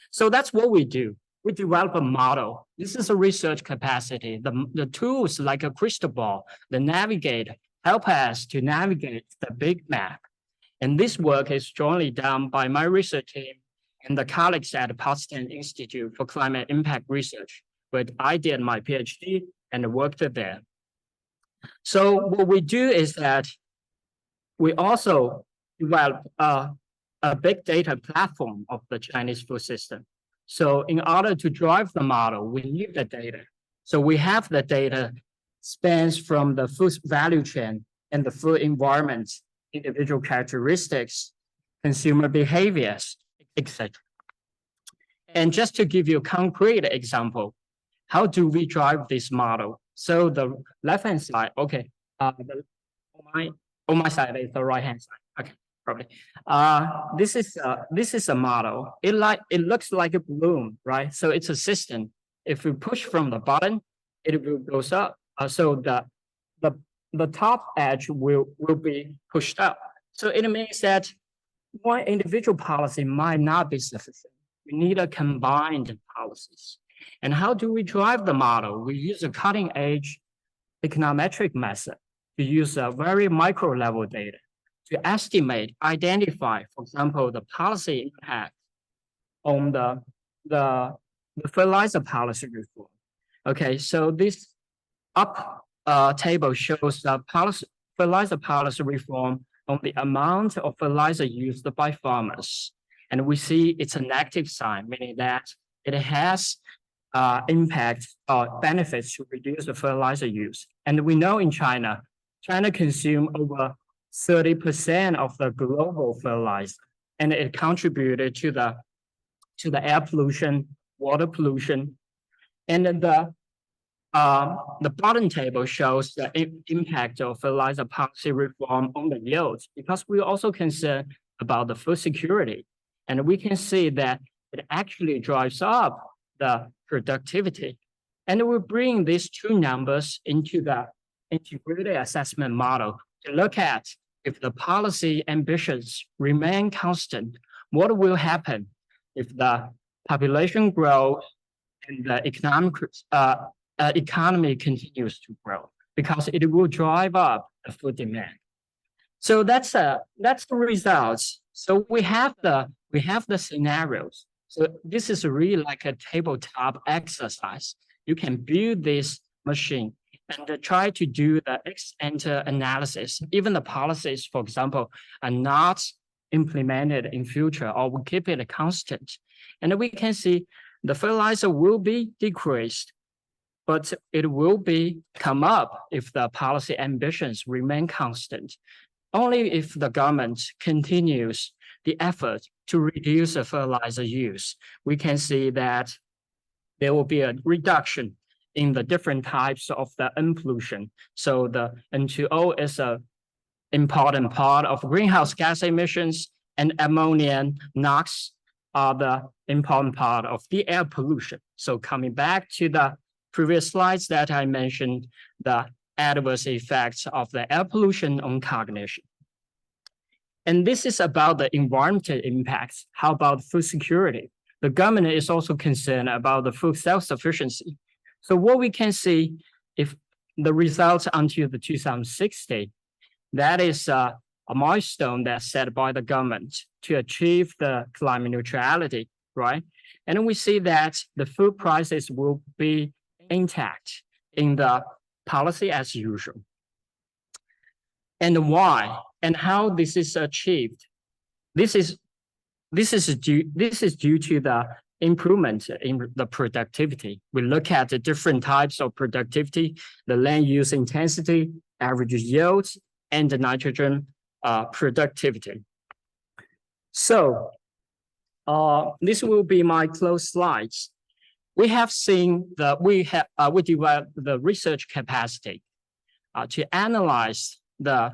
[SPEAKER 6] So that's what we do. We develop a model. This is a research capacity. The tools like a crystal ball, the navigator, help us to navigate the big map. And this work is jointly done by my research team and the colleagues at the Potsdam Institute for Climate Impact Research, where I did my PhD and worked there. So what we do is that we also develop a big data platform of the Chinese food system. So in order to drive the model, we need the data. So we have the data spans from the food value chain and the food environment, individual characteristics, consumer behaviors, etc. And just to give you a concrete example, how do we drive this model? So the left-hand side, okay, on my side is the right-hand side. Okay, probably. This is a model. It looks like a balloon, right? So it's a system. If we push from the bottom, it will goes up. So the top edge will be pushed up. So it means that one individual policy might not be sufficient. We need a combined policies. And how do we drive the model? We use a cutting-edge econometric method to use a very micro-level data to estimate, identify, for example, the policy impact on the fertilizer policy reform. Okay, so this table shows the fertilizer policy reform on the amount of fertilizer used by farmers. And we see it's a negative sign, meaning that it has impact or benefits to reduce the fertilizer use. And we know in China consumes over 30% of the global fertilizer, and it contributed to the air pollution, water pollution. And the bottom table shows the impact of fertilizer policy reform on the yields, because we also concerned about the food security. And we can see that it actually drives up the productivity. And we bring these two numbers into the integrated assessment model to look at if the policy ambitions remain constant, what will happen if the population grows and the economy continues to grow, because it will drive up the food demand. So that's the results. So we have the scenarios. So this is really like a tabletop exercise. You can build this machine and try to do the ex-ante analysis. Even the policies, for example, are not implemented in future, or we keep it constant. And we can see the fertilizer will be decreased, but it will come up if the policy ambitions remain constant. Only if the government continues the effort to reduce the fertilizer use, we can see that there will be a reduction in the different types of the N pollution. So the N2O is an important part of greenhouse gas emissions, and ammonia, NOx are the important part of the air pollution. So coming back to the previous slides that I mentioned, the adverse effects of the air pollution on cognition. And this is about the environmental impacts. How about food security? The government is also concerned about the food self-sufficiency. So what we can see, if the results until the 2060, that is a milestone that's set by the government to achieve the climate neutrality, right? And we see that the food prices will be intact in the policy as usual. And why and how this is achieved? This is due to the improvement in the productivity. We look at the different types of productivity, the land use intensity, average yields, and the nitrogen productivity. So this will be my close slides. We have seen that we developed the research capacity to analyze the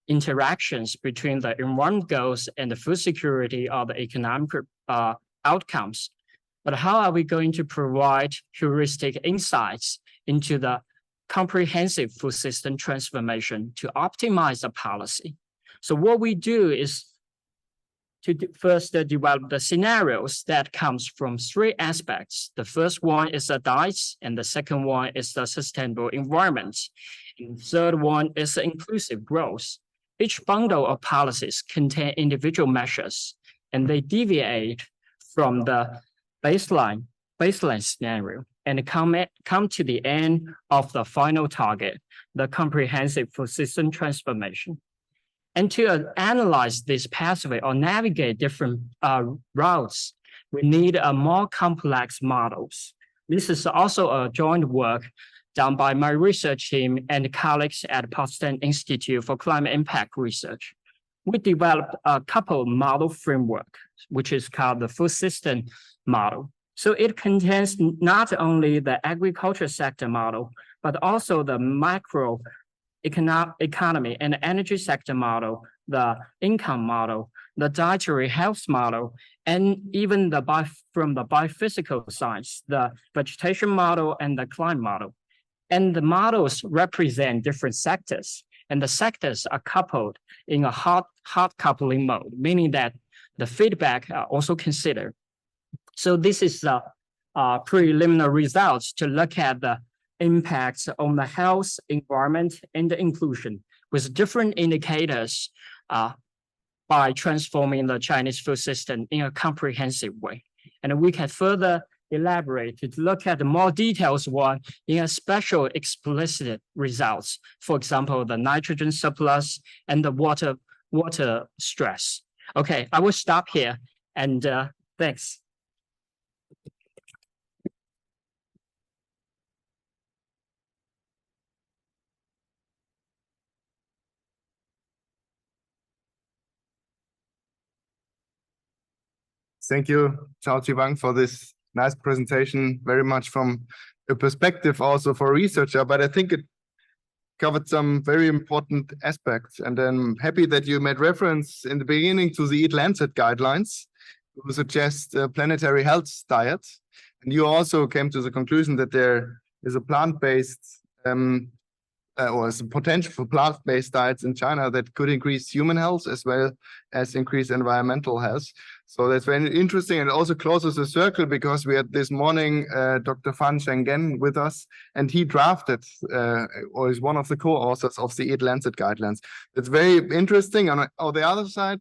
[SPEAKER 6] interactions between the environment goals and the food security or the economic outcomes. But how are we going to provide heuristic insights into the comprehensive food system transformation to optimize the policy? So what we do is to first develop the scenarios that comes from three aspects. The first one is the diets, and the second one is the sustainable environment. And the third one is inclusive growth. Each bundle of policies contain individual measures, and they deviate from the baseline scenario and come to the end of the final target, the comprehensive food system transformation. And to analyze this pathway or navigate different routes, we need a more complex models. This is also a joint work done by my research team and colleagues at Potsdam Institute for Climate Impact Research. We developed a couple model framework, which is called the food system model. So it contains not only the agriculture sector model, but also the macro economy and energy sector model, the income model, the dietary health model, and even from the biophysical science, the vegetation model and the climate model. And the models represent different sectors, and the sectors are coupled in a hot coupling mode, meaning that the feedback are also considered. So this is the preliminary results to look at the impacts on the health, environment, and the inclusion with different indicators by transforming the Chinese food system in a comprehensive way. And we can further elaborate to look at the more details one in a special explicit results. For example, the nitrogen surplus and the water stress. Okay, I will stop here and thanks.
[SPEAKER 1] Thank you, Xiaoxi for this nice presentation, very much from a perspective also for a researcher, but I think it covered some very important aspects. And I'm happy that you made reference in the beginning to the Eat Lancet guidelines, who suggest a planetary health diet. And you also came to the conclusion that there is a plant-based or is a potential for plant-based diets in China that could increase human health as well as increase environmental health. So that's very interesting, and also closes the circle because we had this morning Dr. Fan Zhengen with us, and he drafted or is one of the co-authors of the Eat Lancet guidelines. It's very interesting. And on the other side,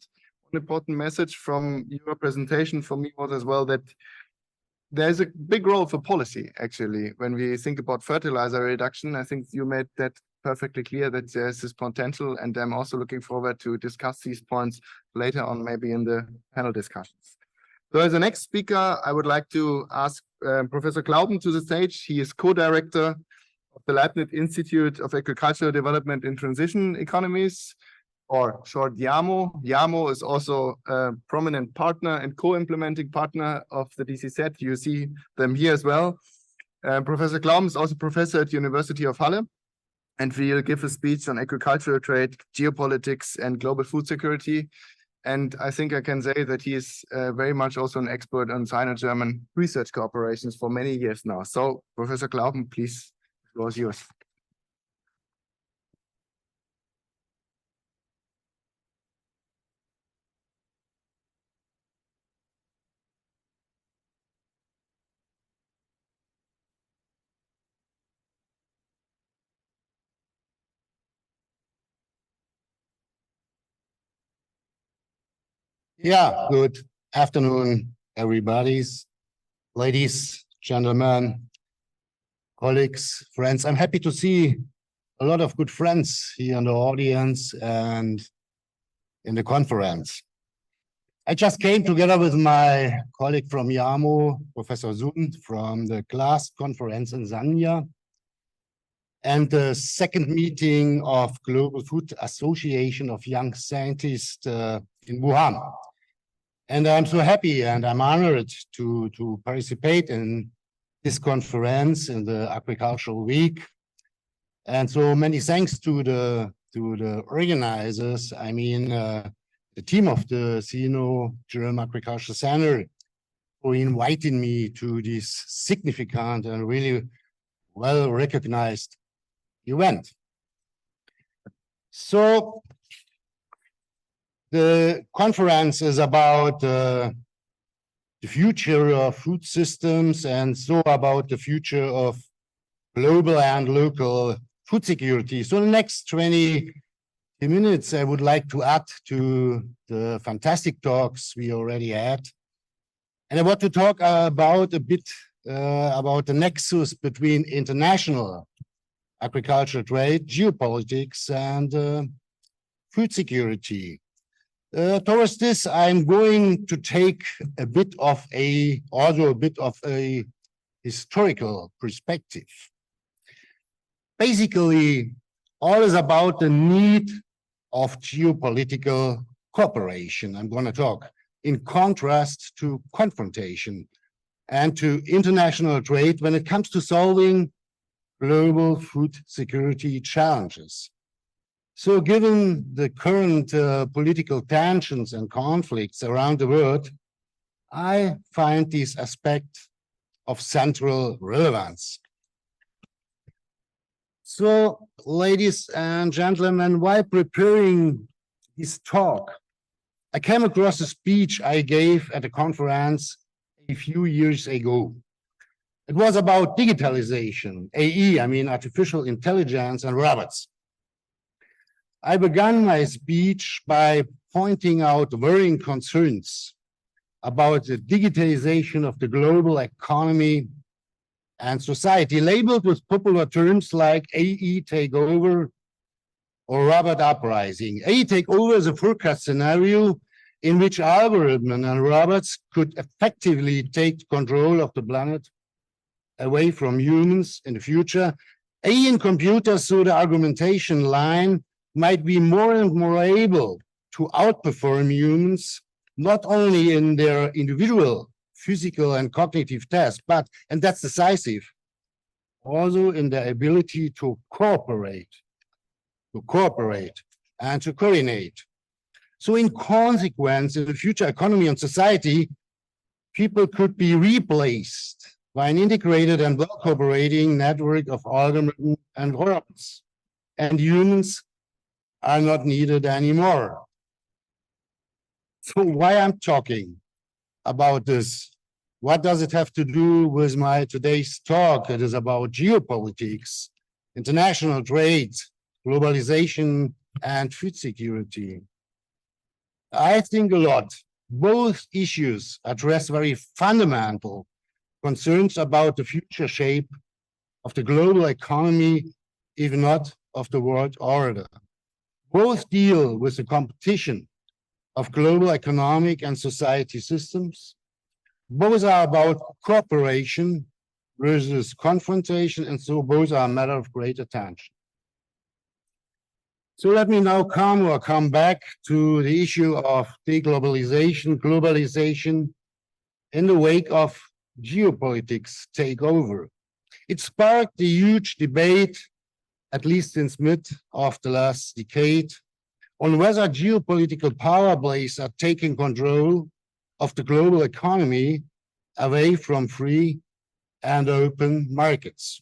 [SPEAKER 1] an important message from your presentation for me was as well that there's a big role for policy, actually, when we think about fertilizer reduction. I think you made that perfectly clear that there's this potential, and I'm also looking forward to discuss these points later on, maybe in the panel discussions. So as the next speaker, I would like to ask Professor Glauben to the stage. He is co-director of the Leibniz Institute of Agricultural Development in Transition Economies, or short IAMO. IAMO is also a prominent partner and co-implementing partner of the DCZ. You see them here as well. Professor Glauben is also professor at University of Halle, and will give a speech on agricultural trade, geopolitics, and global food security. And I think I can say that he is very much also an expert on Sino-German research cooperations for many years now. So, Professor Glauben, please, the floor is yours.
[SPEAKER 7] Yeah, good afternoon, everybody's ladies, gentlemen, colleagues, friends. I'm happy to see a lot of good friends here in the audience and in the conference. I just came together with my colleague from IAMO, Professor Zun, from the class conference in Sanya, and the second meeting of Global Food Association of Young Scientists in Wuhan. And I'm so happy and I'm honored to participate in this conference in the Agricultural Week. And so many thanks to the organizers. I mean, the team of the Sino-German Agricultural Center for inviting me to this significant and really well-recognized event. So the conference is about the future of food systems, and so about the future of global and local food security. So in the next 20 minutes, I would like to add to the fantastic talks we already had. And I want to talk about a bit about the nexus between international agricultural trade, geopolitics, and food security. Towards this, I'm going to take a bit of a historical perspective. Basically, all is about the need of geopolitical cooperation. I'm going to talk in contrast to confrontation and to international trade when it comes to solving global food security challenges. So given the current political tensions and conflicts around the world, I find this aspect of central relevance. So, ladies and gentlemen, while preparing this talk, I came across a speech I gave at a conference a few years ago. It was about digitalization, AI, I mean artificial intelligence and robots. I began my speech by pointing out worrying concerns about the digitalization of the global economy and society, labeled with popular terms like AI takeover or robot uprising. AI takeover is a forecast scenario in which algorithms and robots could effectively take control of the planet away from humans in the future. AI in computers, so the argumentation line, might be more and more able to outperform humans, not only in their individual physical and cognitive tasks, but, and that's decisive, also in their ability to cooperate and to coordinate. So in consequence, in the future economy and society, people could be replaced by an integrated and well-cooperating network of algorithms and robots, and humans are not needed anymore. So why I'm talking about this? What does it have to do with my today's talk? It is about geopolitics, international trade, globalization, and food security. I think a lot. Both issues address very fundamental concerns about the future shape of the global economy, if not of the world order. Both deal with the competition of global economic and society systems. Both are about cooperation versus confrontation, and so both are a matter of great attention. So let me now come back to the issue of deglobalization, globalization in the wake of geopolitics takeover. It sparked a huge debate, at least since mid of the last decade, on whether geopolitical power plays are taking control of the global economy away from free and open markets.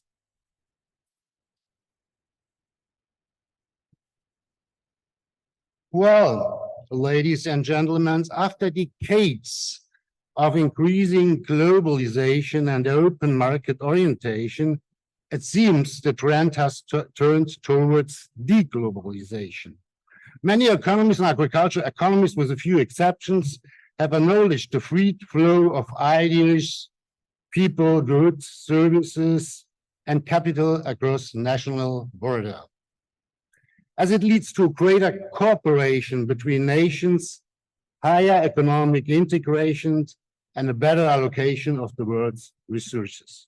[SPEAKER 7] Well, ladies and gentlemen, after decades of increasing globalization and open market orientation, it seems the trend has turned towards deglobalization. Many economists and agricultural economists, with a few exceptions, have acknowledged the free flow of ideas, people, goods, services, and capital across national borders, as it leads to greater cooperation between nations, higher economic integration, and a better allocation of the world's resources.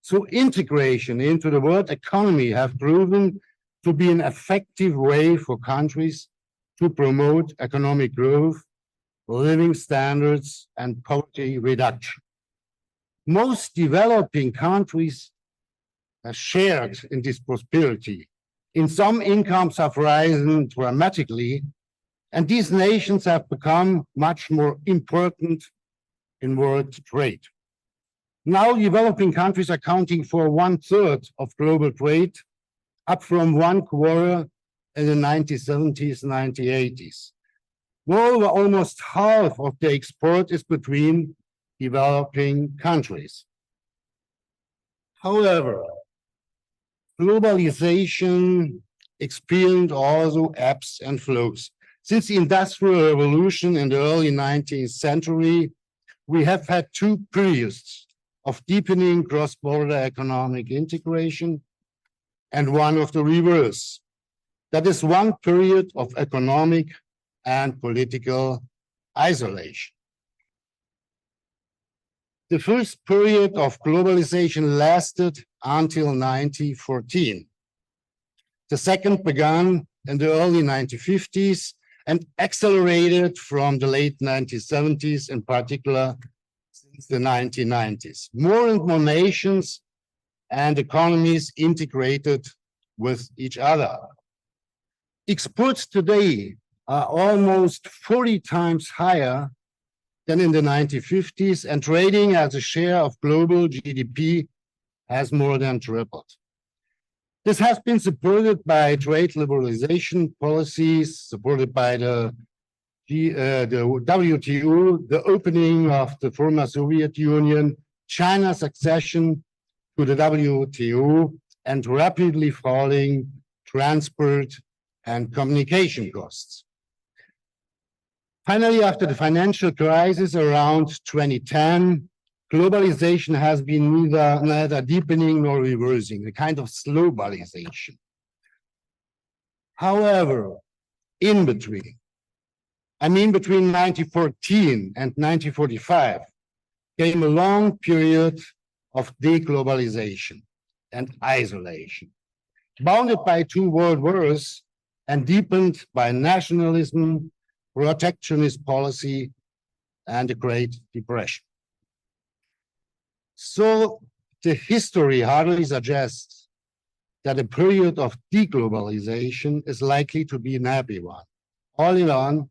[SPEAKER 7] So integration into the world economy have proven to be an effective way for countries to promote economic growth, living standards, and poverty reduction. Most developing countries are shared in this prosperity. In some, incomes have risen dramatically, and these nations have become much more important in world trade. Now, developing countries are accounting for 1/3 of global trade, up from 1/4 in the 1970s, 1980s. Moreover, almost half of the export is between developing countries. However, globalization experienced also ebbs and flows. Since the Industrial Revolution in the early 19th century, we have had two periods of deepening cross-border economic integration and one of the reverse. That is one period of economic and political isolation. The first period of globalization lasted until 1914. The second began in the early 1950s and accelerated from the late 1970s, in particular since the 1990s. More and more nations and economies integrated with each other. Exports today are almost 40 times higher than in the 1950s, and trading as a share of global GDP has more than tripled. This has been supported by trade liberalization policies, supported by the WTO, the opening of the former Soviet Union, China's accession to the WTO, and rapidly falling transport and communication costs. Finally, after the financial crisis around 2010, globalization has been neither deepening nor reversing, a kind of slowbalization. However, in between, between 1914 and 1945, came a long period of deglobalization and isolation, bounded by two world wars and deepened by nationalism, protectionist policy, and the Great Depression. So the history hardly suggests that a period of deglobalization is likely to be an happy one. All in all,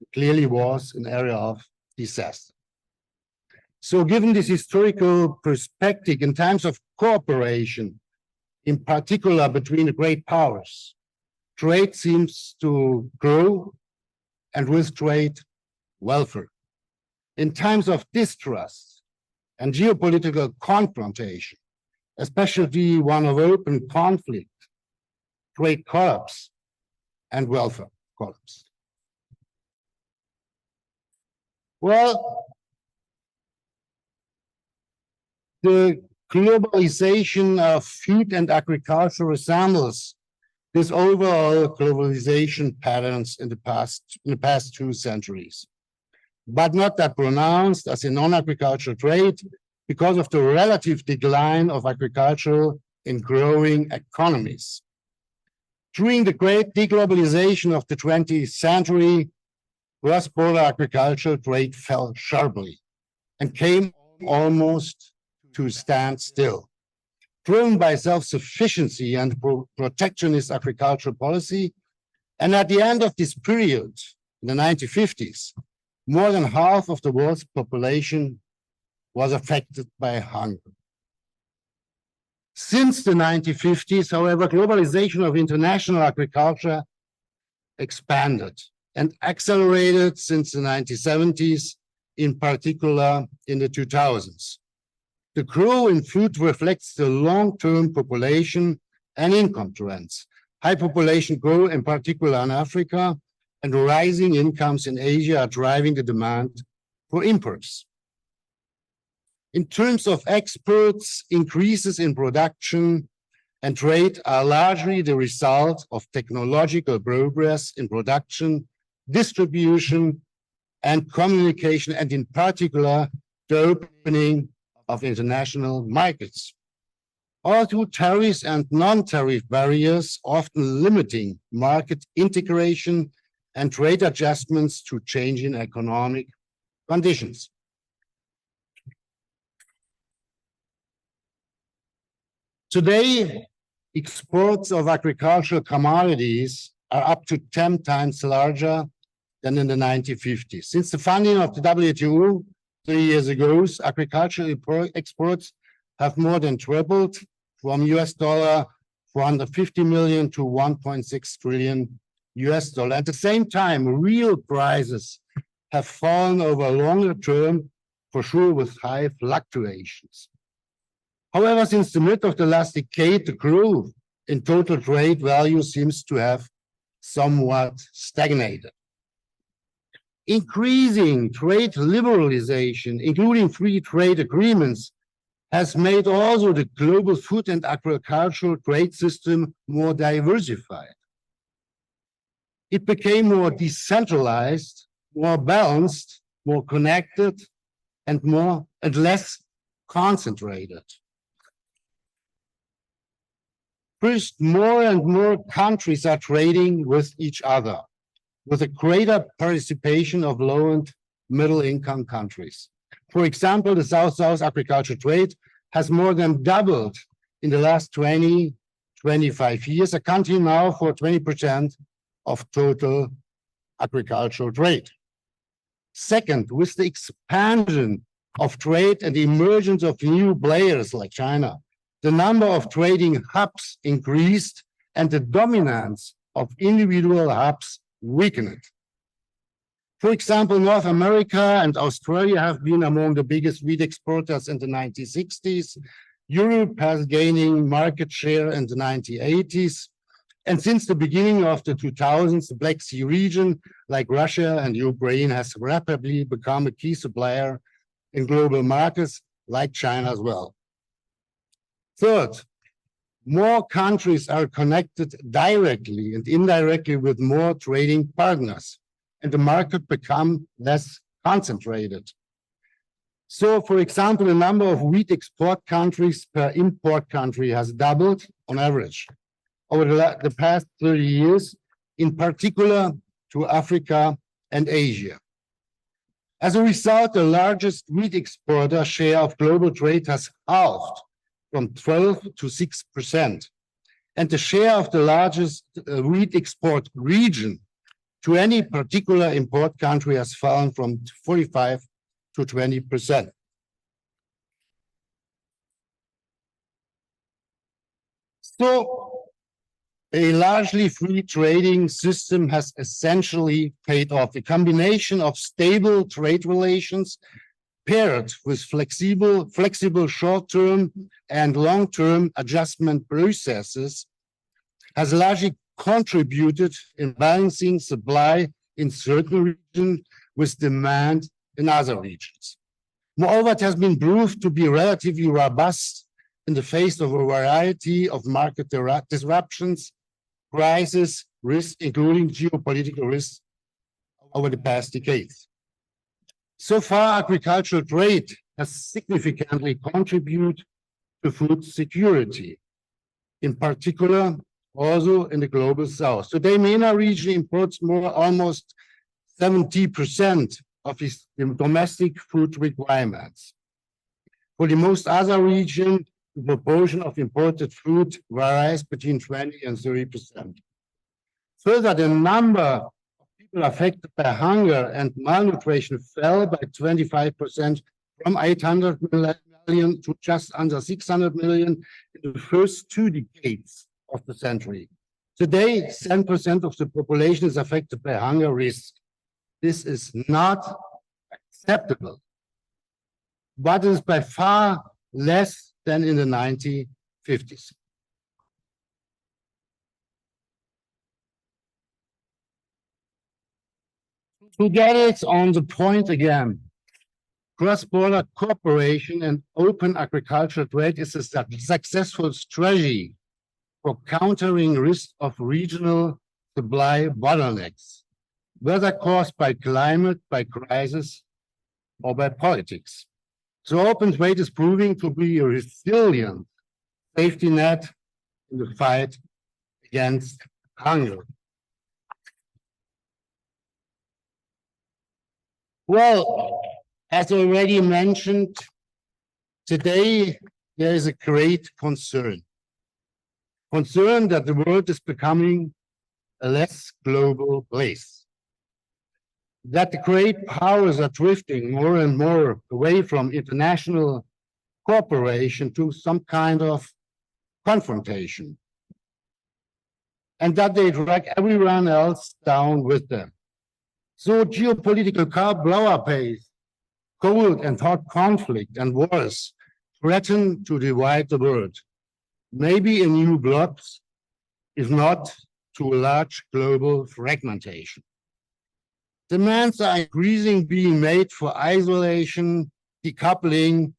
[SPEAKER 7] it clearly was an area of disaster. So given this historical perspective in times of cooperation, in particular between the great powers, trade seems to grow, and with trade, welfare. In times of distrust and geopolitical confrontation, especially one of open conflict, trade collapse and welfare collapse. Well, the globalization of food and agriculture resembles this overall globalization patterns in the past 2 centuries, but not that pronounced as in non-agricultural trade because of the relative decline of agriculture in growing economies. During the great deglobalization of the 20th century, cross-border agricultural trade fell sharply and came almost to stand still. Driven by self-sufficiency and protectionist agricultural policy. And at the end of this period, in the 1950s, more than half of the world's population was affected by hunger. Since the 1950s, however, globalization of international agriculture expanded and accelerated since the 1970s, in particular in the 2000s. The growth in food reflects the long-term population and income trends. High population growth, in particular in Africa, and rising incomes in Asia are driving the demand for imports. In terms of exports, increases in production and trade are largely the result of technological progress in production, distribution, and communication, and in particular, the opening of international markets. Although tariffs and non-tariff barriers often limiting market integration and trade adjustments to changing economic conditions. Today, exports of agricultural commodities are up to 10 times larger than in the 1950s. Since the founding of the WTO 3 years ago, agricultural exports have more than tripled from $450 million to 1.6 trillion US dollar. At the same time, real prices have fallen over a longer term, for sure with high fluctuations. However, since the mid of the last decade, the growth in total trade value seems to have somewhat stagnated. Increasing trade liberalization, including free trade agreements, has made also the global food and agricultural trade system more diversified. It became more decentralized, more balanced, more connected, and less concentrated. First, more and more countries are trading with each other, with a greater participation of low and middle income countries. For example, the South-South agriculture trade has more than doubled in the last 25 years, accounting now for 20% of total agricultural trade. Second, with the expansion of trade and the emergence of new players like China, the number of trading hubs increased and the dominance of individual hubs weakened. For example, North America and Australia have been among the biggest wheat exporters in the 1960s. Europe has gaining market share in the 1980s. And since the beginning of the 2000s, the Black Sea region, like Russia and Ukraine, has rapidly become a key supplier in global markets, like China as well. Third, more countries are connected directly and indirectly with more trading partners, and the market become less concentrated. So, for example, the number of wheat export countries per import country has doubled on average over the past 30 years, in particular to Africa and Asia. As a result, the largest wheat exporter share of global trade has halved from 12 to 6%. And the share of the largest wheat export region to any particular import country has fallen from 45 to 20%. So, a largely free trading system has essentially paid off. A combination of stable trade relations paired with flexible short-term and long-term adjustment processes has largely contributed in balancing supply in certain regions with demand in other regions. Moreover, it has been proved to be relatively robust in the face of a variety of market disruptions, crises, risks, including geopolitical risks over the past decades. So far, agricultural trade has significantly contributed to food security, in particular, also in the global south. Today, MENA region imports almost 70% of its domestic food requirements. For the most other regions, the proportion of imported food varies between 20 and 30%. Further, the number of people affected by hunger and malnutrition fell by 25% from 800 million to just under 600 million in the first 2 decades of the century. Today, 10% of the population is affected by hunger risk. This is not acceptable, but it is by far less than in the 1950s. To get it on the point again, cross-border cooperation and open agricultural trade is a successful strategy for countering risk of regional supply bottlenecks, whether caused by climate, by crisis, or by politics. So open trade is proving to be a resilient safety net in the fight against hunger. Well, as already mentioned, today there is a great concern that the world is becoming a less global place, that the great powers are drifting more and more away from international cooperation to some kind of confrontation, and that they drag everyone else down with them. So geopolitical blower pace, cold and hot conflict and wars threaten to divide the world, maybe in new blocks, if not to a large global fragmentation. Demands are increasingly being made for isolation, decoupling,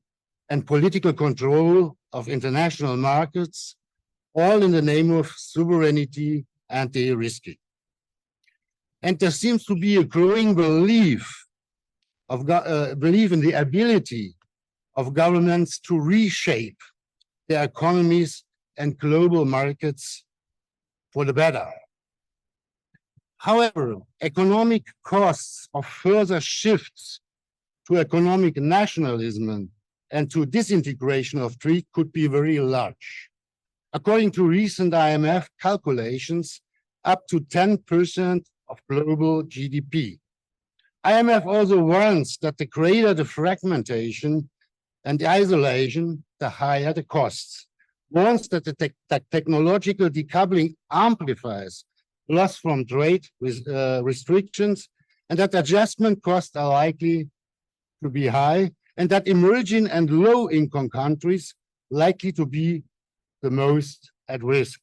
[SPEAKER 7] and political control of international markets, all in the name of sovereignty and de-risking. And there seems to be a growing belief in the ability of governments to reshape their economies and global markets for the better. However, economic costs of further shifts to economic nationalism and to disintegration of trade could be very large. According to recent IMF calculations, up to 10% of global GDP. IMF also warns that the greater the fragmentation and the isolation, the higher the costs. Warns that the technological decoupling amplifies loss from trade restrictions, and that adjustment costs are likely to be high, and that emerging and low-income countries likely to be the most at risk.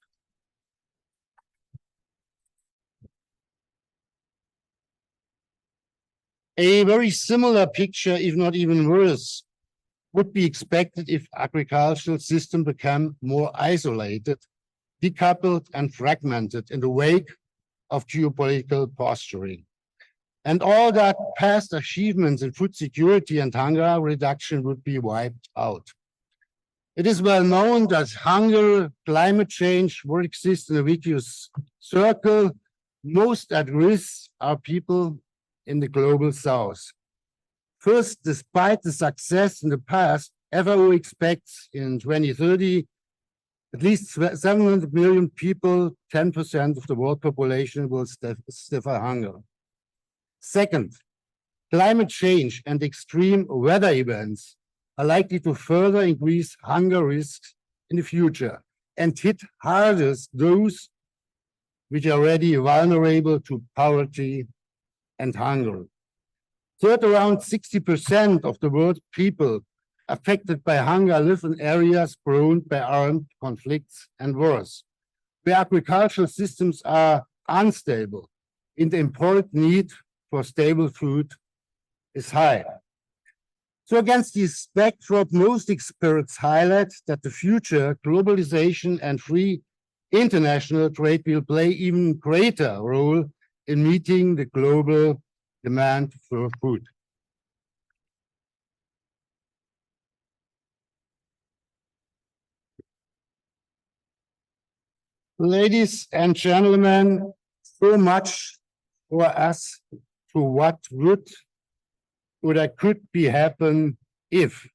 [SPEAKER 7] A very similar picture, if not even worse, would be expected if agricultural system become more isolated, decoupled, and fragmented in the wake of geopolitical posturing. And all that past achievements in food security and hunger reduction would be wiped out. It is well known that hunger, climate change will exist in a vicious circle. Most at risk are people in the global south. First, despite the success in the past, FAO expects in 2030 at least 700 million people, 10% of the world population, will suffer hunger. Second, climate change and extreme weather events are likely to further increase hunger risks in the future and hit hardest those which are already vulnerable to poverty and hunger. Third, around 60% of the world's people affected by hunger live in areas prone by armed conflicts and wars, where agricultural systems are unstable and the important need for stable food is high. So against this backdrop, most experts highlight that the future globalization and free international trade will play even greater role in meeting the global demand for food. Ladies and gentlemen, so much for us to what would or that could be happen if.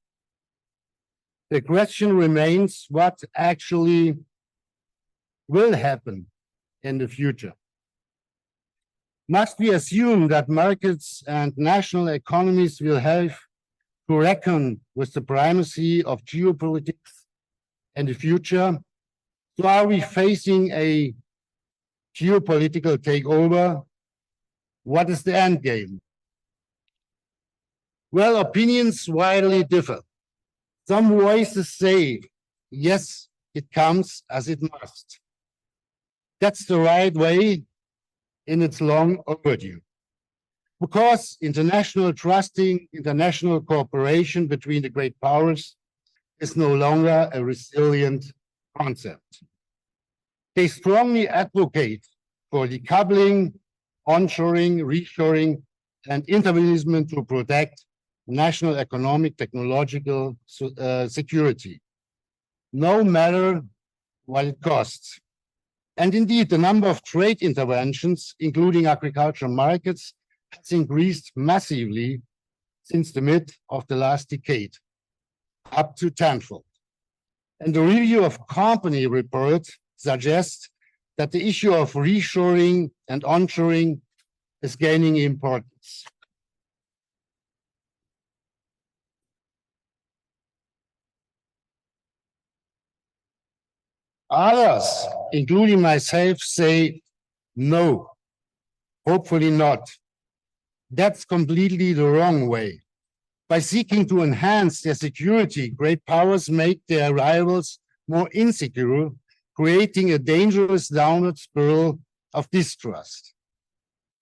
[SPEAKER 7] The question remains what actually will happen in the future. Must we assume that markets and national economies will have to reckon with the primacy of geopolitics in the future? So are we facing a geopolitical takeover? What is the end game? Well, opinions widely differ. Some voices say, yes, it comes as it must. That's the right way in its long overdue. Because international trusting, international cooperation between the great powers is no longer a resilient concept. They strongly advocate for decoupling, onshoring, reshoring, and intervention to protect national economic, technological security, no matter what it costs. And indeed, the number of trade interventions, including agricultural markets, has increased massively since the mid of the last decade, up to tenfold. And the review of company reports suggests that the issue of reshoring and onshoring is gaining importance. Others, including myself, say no, hopefully not. That's completely the wrong way. By seeking to enhance their security, great powers make their rivals more insecure, creating a dangerous downward spiral of distrust.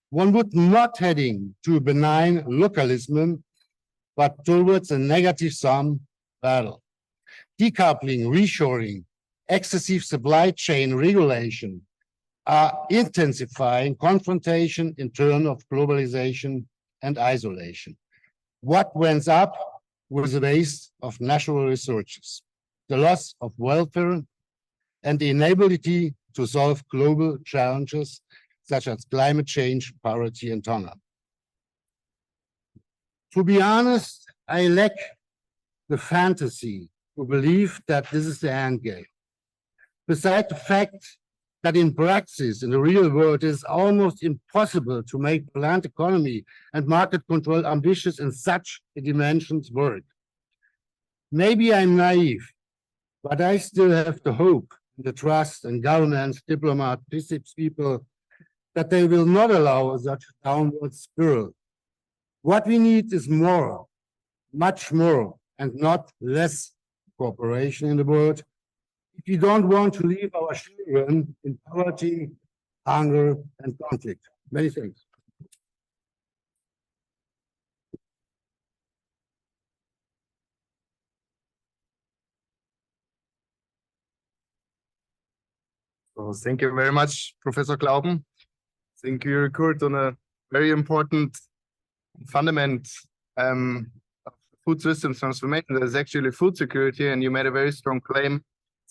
[SPEAKER 7] One would not heading to a benign localism, but towards a negative-sum battle. Decoupling, reshoring, excessive supply chain regulation are intensifying confrontation in terms of globalization and isolation. What went up was the waste of natural resources, the loss of welfare, and the inability to solve global challenges such as climate change, poverty, and hunger. To be honest, I lack the fantasy to believe that this is the end game. Besides the fact that in practice, in the real world, it is almost impossible to make planned economy and market control ambitious in such dimensions work. Maybe I'm naive, but I still have the hope, the trust in governments, diplomats, business people, that they will not allow such a downward spiral. What we need is more, much more, and not less cooperation in the world. If we don't want to leave our children in poverty, hunger, and conflict. Many thanks.
[SPEAKER 1] So thank you very much, Professor Glauben. I think you recurred on a very important fundament of food systems transformation. That is actually food security, and you made a very strong claim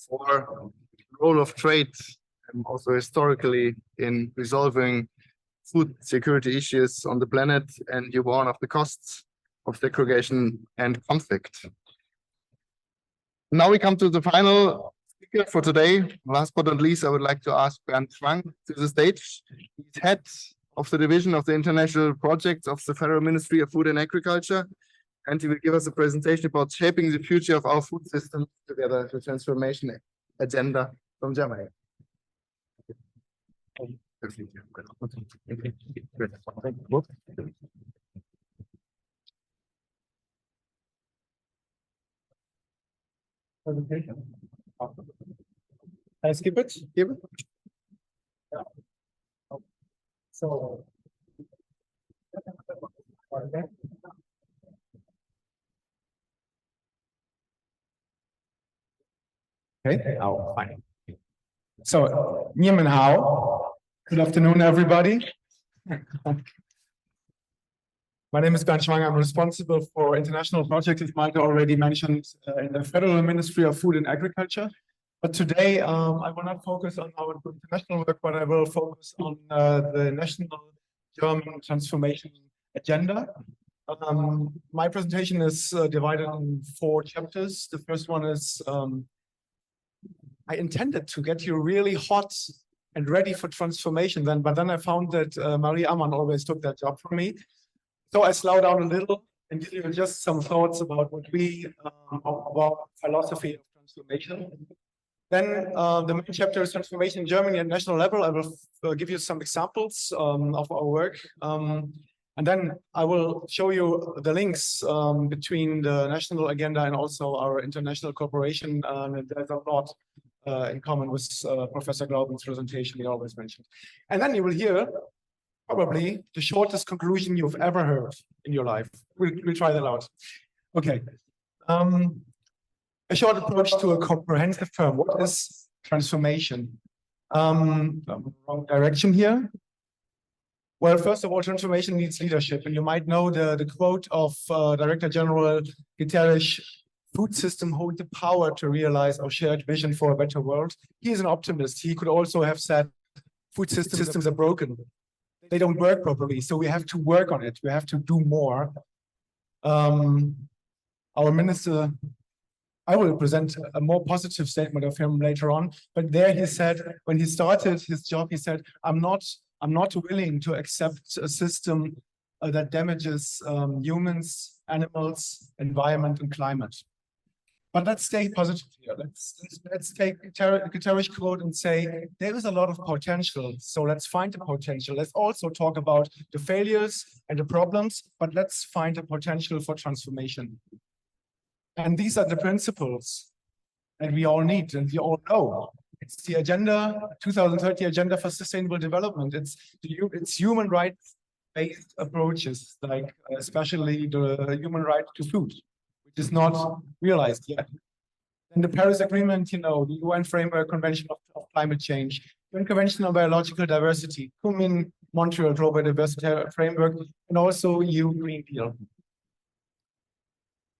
[SPEAKER 1] for the role of trade, also historically, in resolving food security issues on the planet, and you warn of the costs of degradation and conflict. Now we come to the final speaker for today. Last but not least, I would like to ask Bernd Schwang to the stage. He's head of the division of the international projects of the Federal Ministry of Food and Agriculture, and he will give us a presentation about shaping the future of our food system together, the transformation agenda from Germany.
[SPEAKER 8] I skip it?
[SPEAKER 1] Skip it.
[SPEAKER 8] Yeah. So. Okay, oh, fine. So, Niemen Hao. Good afternoon, everybody. My name is Bernd Schwang. I'm responsible for international projects, as Malte already mentioned, in the Federal Ministry of Food and Agriculture. But today, I will not focus on our international work, but I will focus on the national German transformation agenda. My presentation is divided in 4 chapters. The first one is I intended to get you really hot and ready for transformation but then I found that Marie Ammann always took that job from me. So I slow down a little and give you just some thoughts about what we, about philosophy of transformation. Then the main chapter is transformation in Germany at national level. I will give you some examples of our work. And then I will show you the links between the national agenda and also our international cooperation. There's a lot in common with Professor Glauben's presentation he always mentioned. And then you will hear probably the shortest conclusion you've ever heard in your life. We'll try that out. Okay. A short approach to a comprehensive term. What is transformation? Wrong direction here. Well, first of all, transformation needs leadership. And you might know the quote of Director General Guterres: food system hold the power to realize our shared vision for a better world. He is an optimist. He could also have said food systems are broken. They don't work properly. So we have to work on it. We have to do more. Our minister, I will present a more positive statement of him later on. But there he said, when he started his job, he said, I'm not willing to accept a system that damages humans, animals, environment, and climate. But let's stay positive here. Let's take a Guterres quote and say there is a lot of potential. So let's find the potential. Let's also talk about the failures and the problems, but let's find a potential for transformation. And these are the principles that we all need and we all know. It's the agenda, 2030 agenda for sustainable development. It's human rights-based approaches, like especially the human right to food, which is not realized yet. And the Paris Agreement, the UN Framework Convention of Climate Change, UN Convention on Biological Diversity, Kunming Montreal Global Diversity Framework, and also EU Green Deal.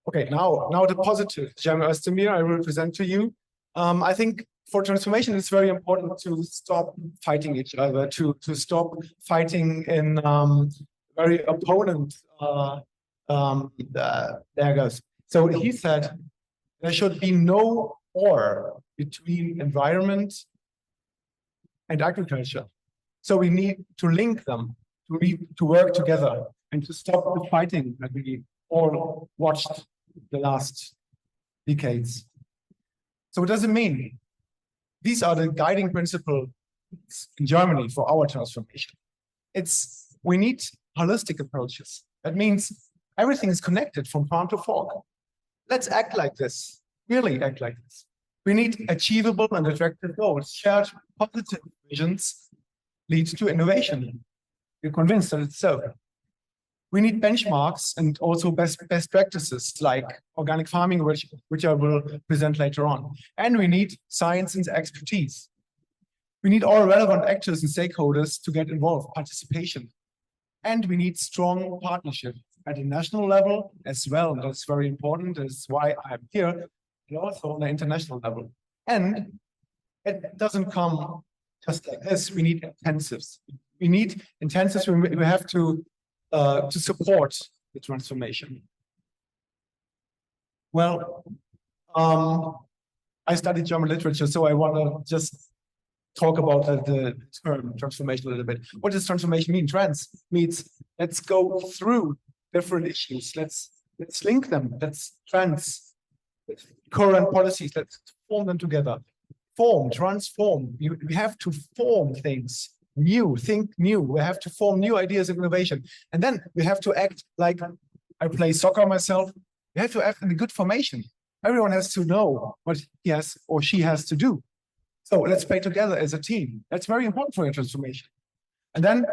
[SPEAKER 8] Okay, now the positive. Cem Özdemir, I will present to you. I think for transformation, it's very important to stop fighting each other, to stop fighting in very opponent daggers. So he said there should be no war between environment and agriculture. So we need to link them, to work together, and to stop the fighting that we all watched the last decades. So what does it mean? These are the guiding principles in Germany for our transformation. We need holistic approaches. That means everything is connected from farm to fork. Let's act like this, really act like this. We need achievable and attractive goals. Shared positive visions lead to innovation. We're convinced that it's so. We need benchmarks and also best practices like organic farming, which I will present later on. And we need science and expertise. We need all relevant actors and stakeholders to get involved, participation. And we need strong partnership at the national level as well. That's very important. That's why I'm here, and also on the international level. And it doesn't come just like this. We need intensives. We need intensives. We have to support the transformation. Well, I studied German literature, so I want to just talk about the term transformation a little bit. What does transformation mean? Trans means let's go through different issues. Let's link them. Let's current policies. Let's form them together. Transform. We have to form things. Think new. We have to form new ideas and innovation. And then we have to act like I play soccer myself. We have to act in a good formation. Everyone has to know what he has or she has to do. So let's play together as a team. That's very important for your transformation. And then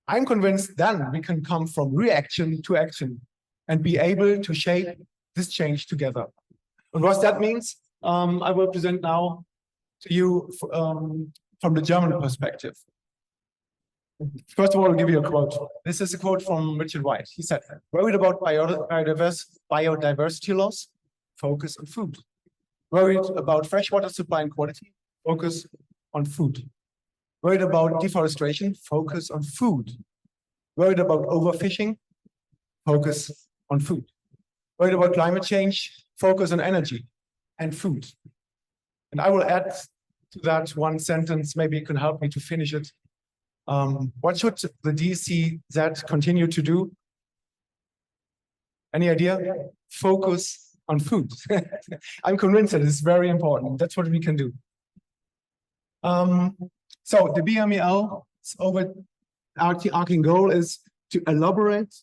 [SPEAKER 8] I'm convinced then we can come from reaction to action and be able to shape this change together. And what that means, I will present now to you from the German perspective. First of all, I'll give you a quote. This is a quote from Richard White. He said, worried about biodiversity loss, focus on food. Worried about freshwater supply and quality, focus on food. Worried about deforestation, focus on food. Worried about overfishing, focus on food. Worried about climate change, focus on energy and food. And I will add to that one sentence, maybe you can help me to finish it. What should the DCZ continue to do? Any idea? Focus on food. I'm convinced that it's very important. That's what we can do. So the BMEL's overarching goal is to elaborate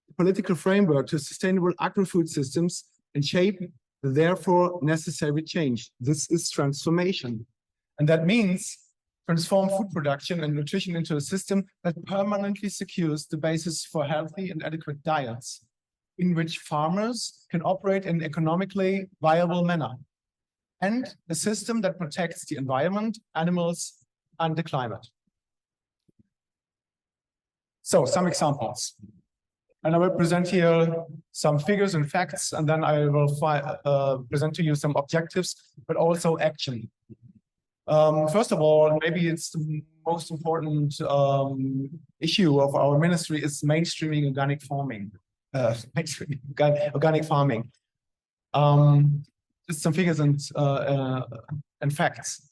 [SPEAKER 8] the political framework to sustainable agri-food systems and shape the therefore necessary change. This is transformation. And that means transform food production and nutrition into a system that permanently secures the basis for healthy and adequate diets, in which farmers can operate in an economically viable manner, and a system that protects the environment, animals, and the climate. So some examples. And I will present here some figures and facts, and then I will present to you some objectives, but also action. First of all, maybe it's the most important issue of our ministry is mainstreaming organic farming. Organic farming. Just some figures and facts.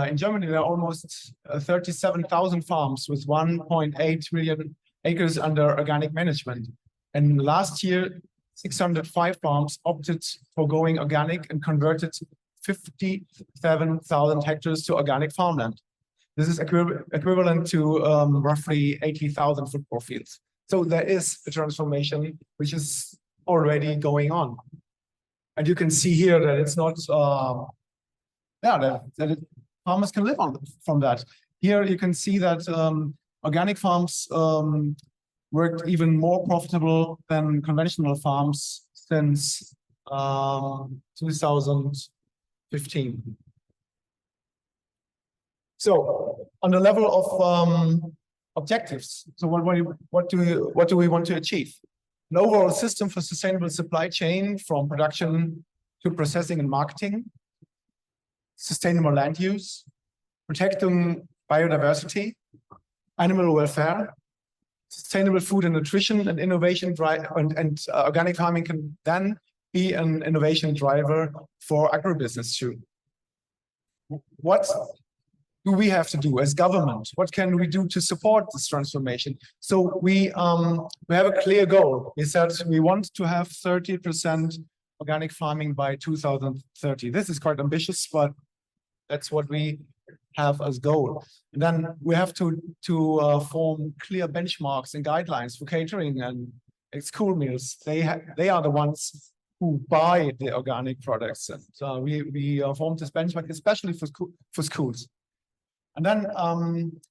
[SPEAKER 8] In Germany, there are almost 37,000 farms with 1.8 million acres under organic management. And last year, 605 farms opted for going organic and converted 57,000 hectares to organic farmland. This is equivalent to roughly 80,000 football fields. So there is a transformation which is already going on. And you can see here that it's not, farmers can live from that. Here you can see that organic farms worked even more profitable than conventional farms since 2015. So on the level of objectives, so what do we want to achieve? An overall system for sustainable supply chain from production to processing and marketing, sustainable land use, protecting biodiversity, animal welfare, sustainable food and nutrition, and innovation and organic farming can then be an innovation driver for agribusiness too. What do we have to do as government? What can we do to support this transformation? So we have a clear goal. We said we want to have 30% organic farming by 2030. This is quite ambitious, but that's what we have as goal. And then we have to form clear benchmarks and guidelines for catering and school meals. They are the ones who buy the organic products, and we formed this benchmark especially for schools. And then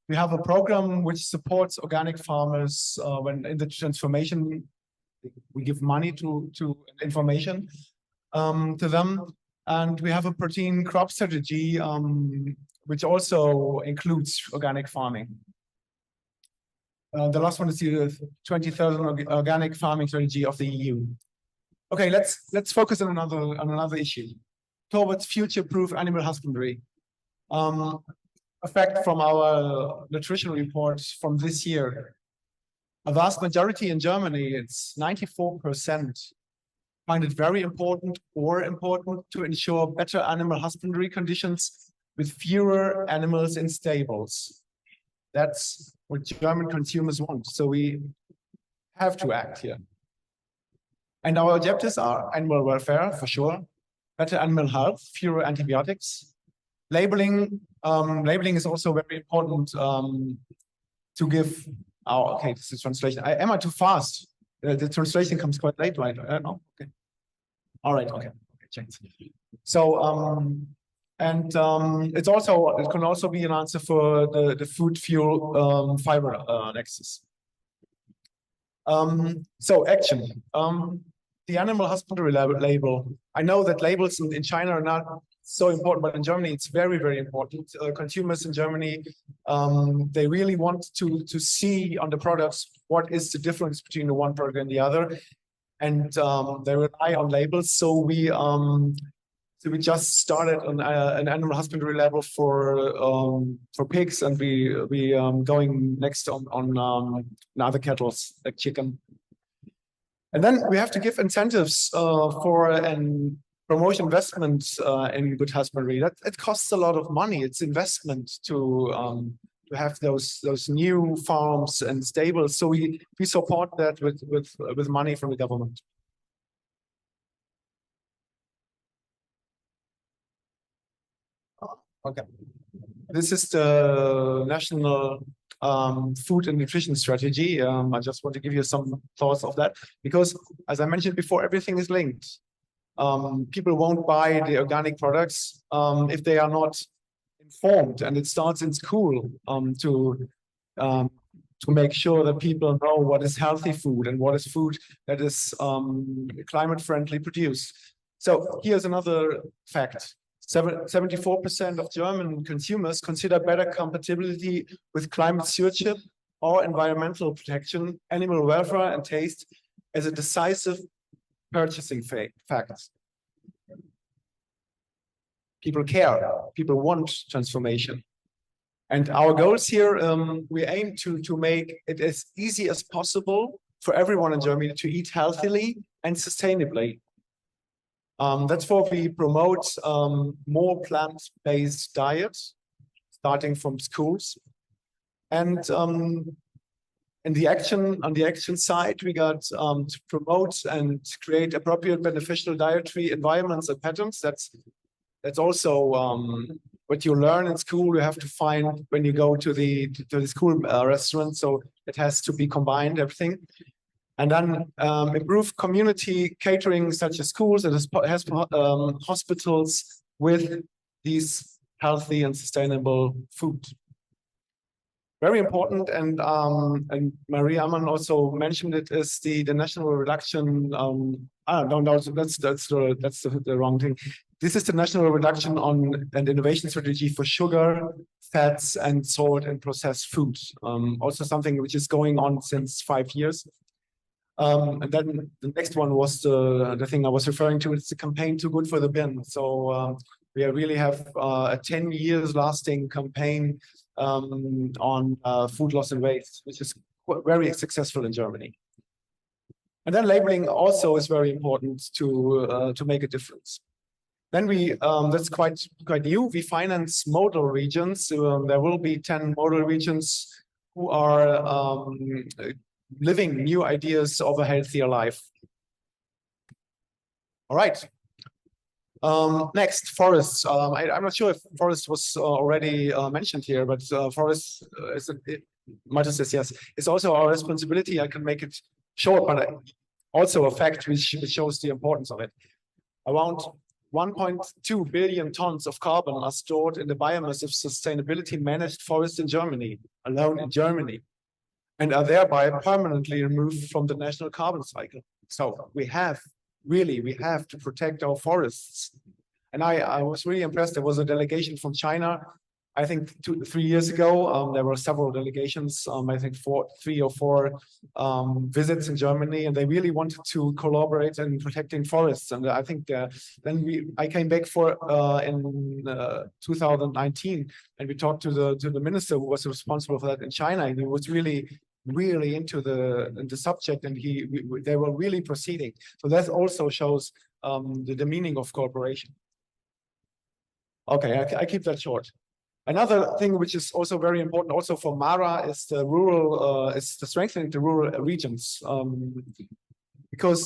[SPEAKER 8] we have a program which supports organic farmers when in the transformation. We give money to information to them, and we have a protein crop strategy which also includes organic farming. The last one is the 20,000 organic farming strategy of the EU. Okay, let's focus on another issue towards future-proof animal husbandry. A fact from our nutrition report from this year: a vast majority in Germany, it's 94%, find it very important to ensure better animal husbandry conditions with fewer animals in stables. That's what German consumers want. So we have to act here. And our objectives are animal welfare, for sure, better animal health, fewer antibiotics. Labeling is also very important to give. Oh, okay, this is translation. Am I too fast? The translation comes quite late, right? No? Okay. All right. Okay. Checked. So it can also be an answer for the food fuel fiber nexus. So action. The animal husbandry label. I know that labels in China are not so important, but in Germany it's very, very important. Consumers in Germany, they really want to see on the products what is the difference between the one product and the other, and they rely on labels. So we just started an animal husbandry label for pigs, and we going next on other cattle like chicken. And then we have to give incentives for an promotion investment in good husbandry. That it costs a lot of money. It's investment to have those new farms and stables. So we support that with money from the government. Okay, this is the national food and nutrition strategy. I just want to give you some thoughts of that, because as I mentioned before, everything is linked. People won't buy the organic products if they are not informed, and it starts in school to make sure that people know what is healthy food and what is food that is climate friendly produced. So here's another fact. 74% of German consumers consider better compatibility with climate stewardship or environmental protection, animal welfare, and taste as a decisive purchasing fact. People care, people want transformation. And our goals here, we aim to make it as easy as possible for everyone in Germany to eat healthily and sustainably. That's why we promote more plant-based diets, starting from schools. And And on the action side, we got to promote and create appropriate beneficial dietary environments and patterns. That's also what you learn in school. You have to find when you go to the school restaurant. So it has to be combined, everything. And then improve community catering, such as schools and hospitals with these healthy and sustainable food. Very important, and Maria Ammann also mentioned it, is the national reduction. No, that's the wrong thing. This is the national reduction and innovation strategy for sugar, fats, and salt and processed foods. Also something which is going on since 5 years. And then the next one was the thing I was referring to. It's the campaign Too Good for the Bin. So we really have a 10 years lasting campaign on food loss and waste, which is very successful in Germany. And then labeling also is very important to make a difference. Then that's quite new. We finance model regions. There will be 10 model regions who are living new ideas of a healthier life. All right. Next, forests. I'm not sure if forest was already mentioned here, but forests, Marta says yes. It's also our responsibility. I can make it short, but also a fact which shows the importance of it. Around 1.2 billion tons of carbon are stored in the biomass of sustainability managed forests in Germany, alone in Germany, and are thereby permanently removed from the national carbon cycle. So we have to protect our forests. And I was really impressed. There was a delegation from China, I think 3 years ago. There were several delegations, I think 3 or 4 visits in Germany, and they really wanted to collaborate in protecting forests. And I think I came back in 2019, and we talked to the minister who was responsible for that in China, and he was really into the subject, and they were really proceeding. So that also shows the meaning of cooperation. Okay, I keep that short. Another thing which is also very important, also for Mara, is the strengthening the rural regions, because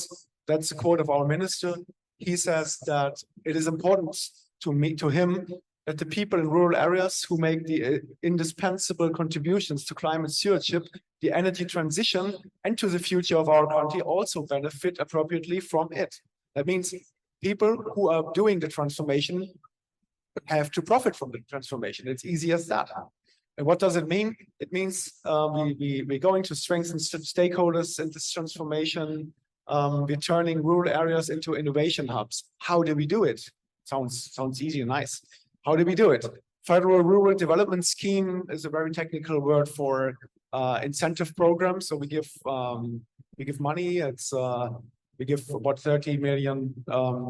[SPEAKER 8] that's a quote of our minister. He says that it is important to him that the people in rural areas who make the indispensable contributions to climate stewardship, the energy transition, and to the future of our country also benefit appropriately from it. That means people who are doing the transformation have to profit from the transformation. It's easy as that. And what does it mean? It means we're going to strengthen stakeholders in this transformation. We're turning rural areas into innovation hubs. How do we do it? Sounds easy and nice. How do we do it? Federal Rural Development Scheme is a very technical word for incentive program. So we give money. We give about 30 million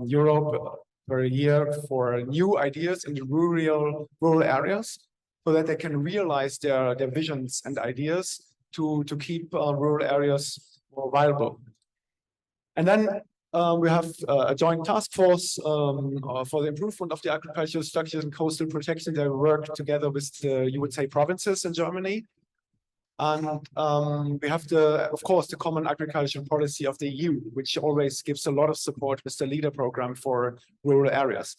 [SPEAKER 8] euro per year for new ideas in the rural areas, so that they can realize their visions and ideas to keep rural areas more viable. And then we have a joint task force for the improvement of the agricultural structures and coastal protection. They work together with you would say, provinces in Germany. And we have of course, the common agricultural policy of the EU, which always gives a lot of support with the LEADER program for rural areas.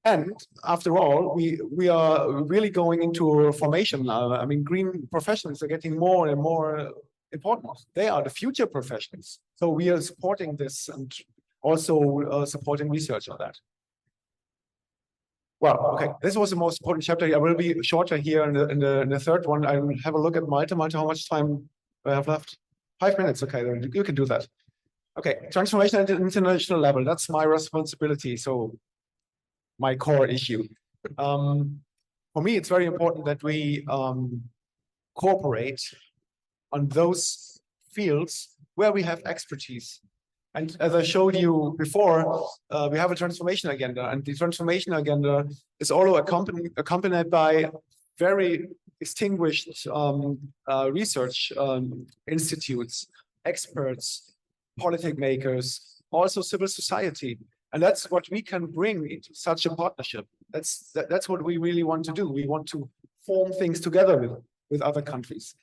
[SPEAKER 8] And after all, we are really going into formation now. I mean, green professions are getting more and more important. They are the future professions. So we are supporting this and also supporting research on that. Well, okay, this was the most important chapter. I will be shorter here in the third one. I will have a look at Malta. Malta, how much time do I have left? 5 minutes. Okay, then you can do that. Okay, transformation at the international level. That's my responsibility. So my core issue. For me, it's very important that we cooperate on those fields where we have expertise. And as I showed you before, we have a transformation agenda, and the transformation agenda is also accompanied by very distinguished research institutes, experts, policy makers, also civil society. And that's what we can bring into such a partnership. That's what we really want to do. We want to form things together with other countries.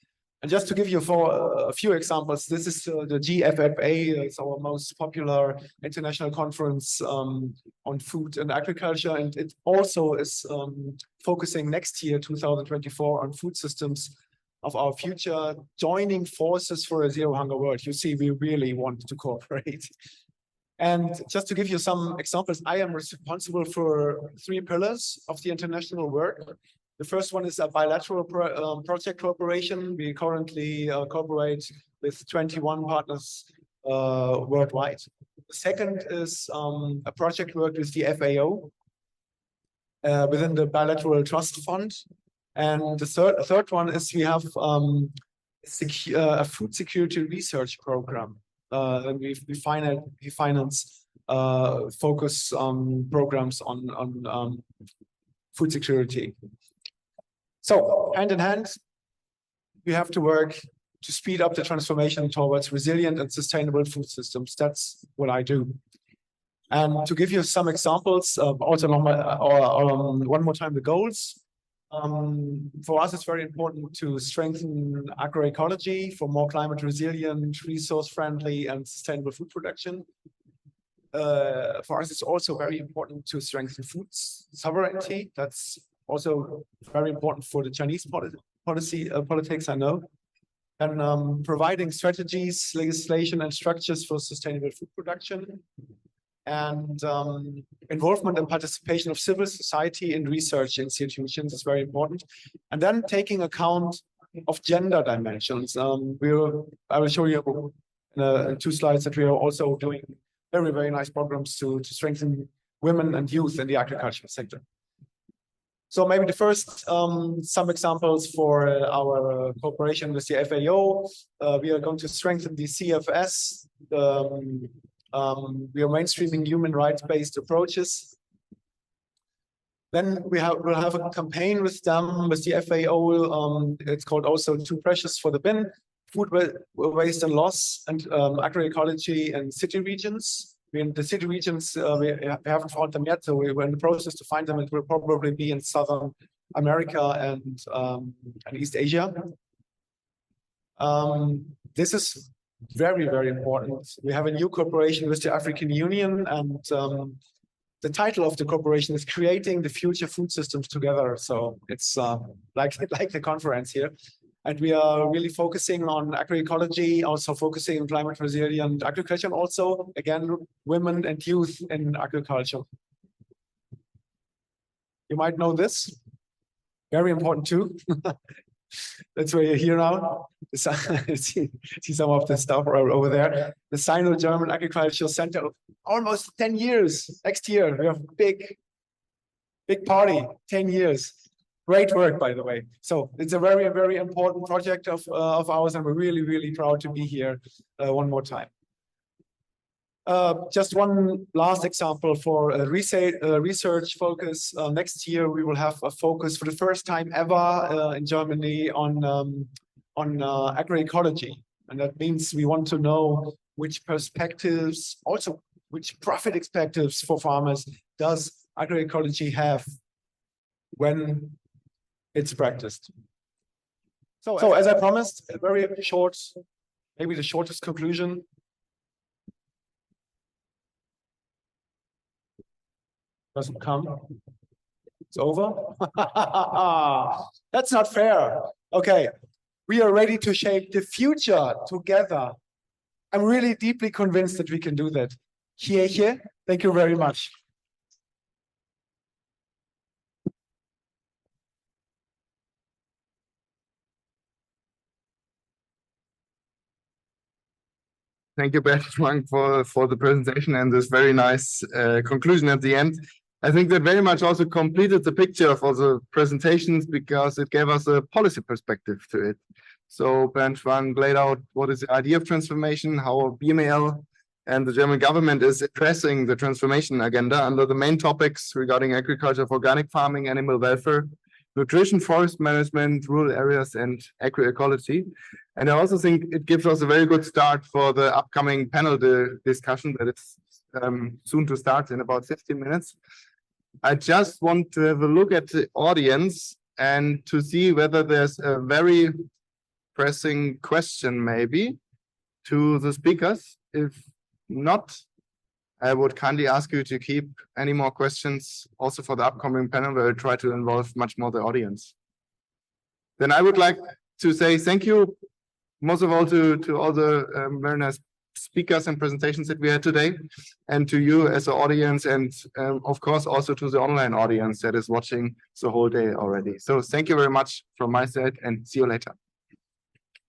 [SPEAKER 8] And just to give you a few examples, this is the GFFA, it's our most popular international conference on food and agriculture, and it also is focusing next year, 2024, on food systems of our future, joining forces for a zero hunger world. You see, we really want to cooperate. And just to give you some examples, I am responsible for 3 pillars of the international work. The first one is a bilateral project cooperation. We currently cooperate with 21 partners worldwide. The second is a project work with the FAO within the bilateral trust fund. And the third one is we have a food security research program. And we finance focus programs on food security. So hand in hand, we have to work to speed up the transformation towards resilient and sustainable food systems. That's what I do. And to give you some examples, also one more time, the goals. For us, it's very important to strengthen agroecology for more climate resilient, resource-friendly, and sustainable food production. For us, it's also very important to strengthen food sovereignty. That's also very important for the Chinese politics, I know. And providing strategies, legislation, and structures for sustainable food production. And involvement and participation of civil society in research institutions is very important. And then taking account of gender dimensions. I will show you in 2 slides that we are also doing very, very nice programs to strengthen women and youth in the agricultural sector. So maybe the first, some examples for our cooperation with the FAO. We are going to strengthen the CFS. We are mainstreaming human rights-based approaches. Then we'll have a campaign with them, with the FAO. It's called also Too Precious for the Bin, Food Waste and Loss, and agroecology in city regions. In the city regions, we haven't found them yet, so we're in the process to find them. It will probably be in Southern America and East Asia. This is very, very important. We have a new cooperation with the African Union, and the title of the cooperation is Creating the Future Food Systems Together. So it's like the conference here. And we are really focusing on agroecology, also focusing on climate resilient agriculture, and also, again, women and youth in agriculture. You might know this, very important too. That's why you're here now. See some of the stuff over there. The Sino-German Agricultural Center, almost 10 years. Next year, we have a big party, 10 years. Great work, by the way. So it's a very, very important project of ours, and we're really, really proud to be here one more time. Just one last example for a research focus. Next year, we will have a focus for the first time ever in Germany on agroecology. And that means we want to know which perspectives, also which profit perspectives for farmers does agroecology have when it's practiced. So as I promised, a very short, maybe the shortest conclusion. Doesn't come. It's over. That's not fair. Okay, we are ready to shape the future together. I'm really deeply convinced that we can do that. Here. Thank you very much.
[SPEAKER 1] Thank you, Bernd, for the presentation and this very nice conclusion at the end. I think that very much also completed the picture for the presentations because it gave us a policy perspective to it. So Bernd Schwang laid out what is the idea of transformation, how BMEL and the German government is addressing the transformation agenda under the main topics regarding agriculture, organic farming, animal welfare, nutrition, forest management, rural areas, and agroecology. And I also think it gives us a very good start for the upcoming panel discussion that is soon to start in about 15 minutes. I just want to have a look at the audience and to see whether there's a very pressing question maybe to the speakers. If not, I would kindly ask you to keep any more questions also for the upcoming panel, where we'll try to involve much more the audience. Then I would like to say thank you most of all to all the very nice speakers and presentations that we had today, and to you as an audience, and of course also to the online audience that is watching the whole day already. So thank you very much from my side, and see you later.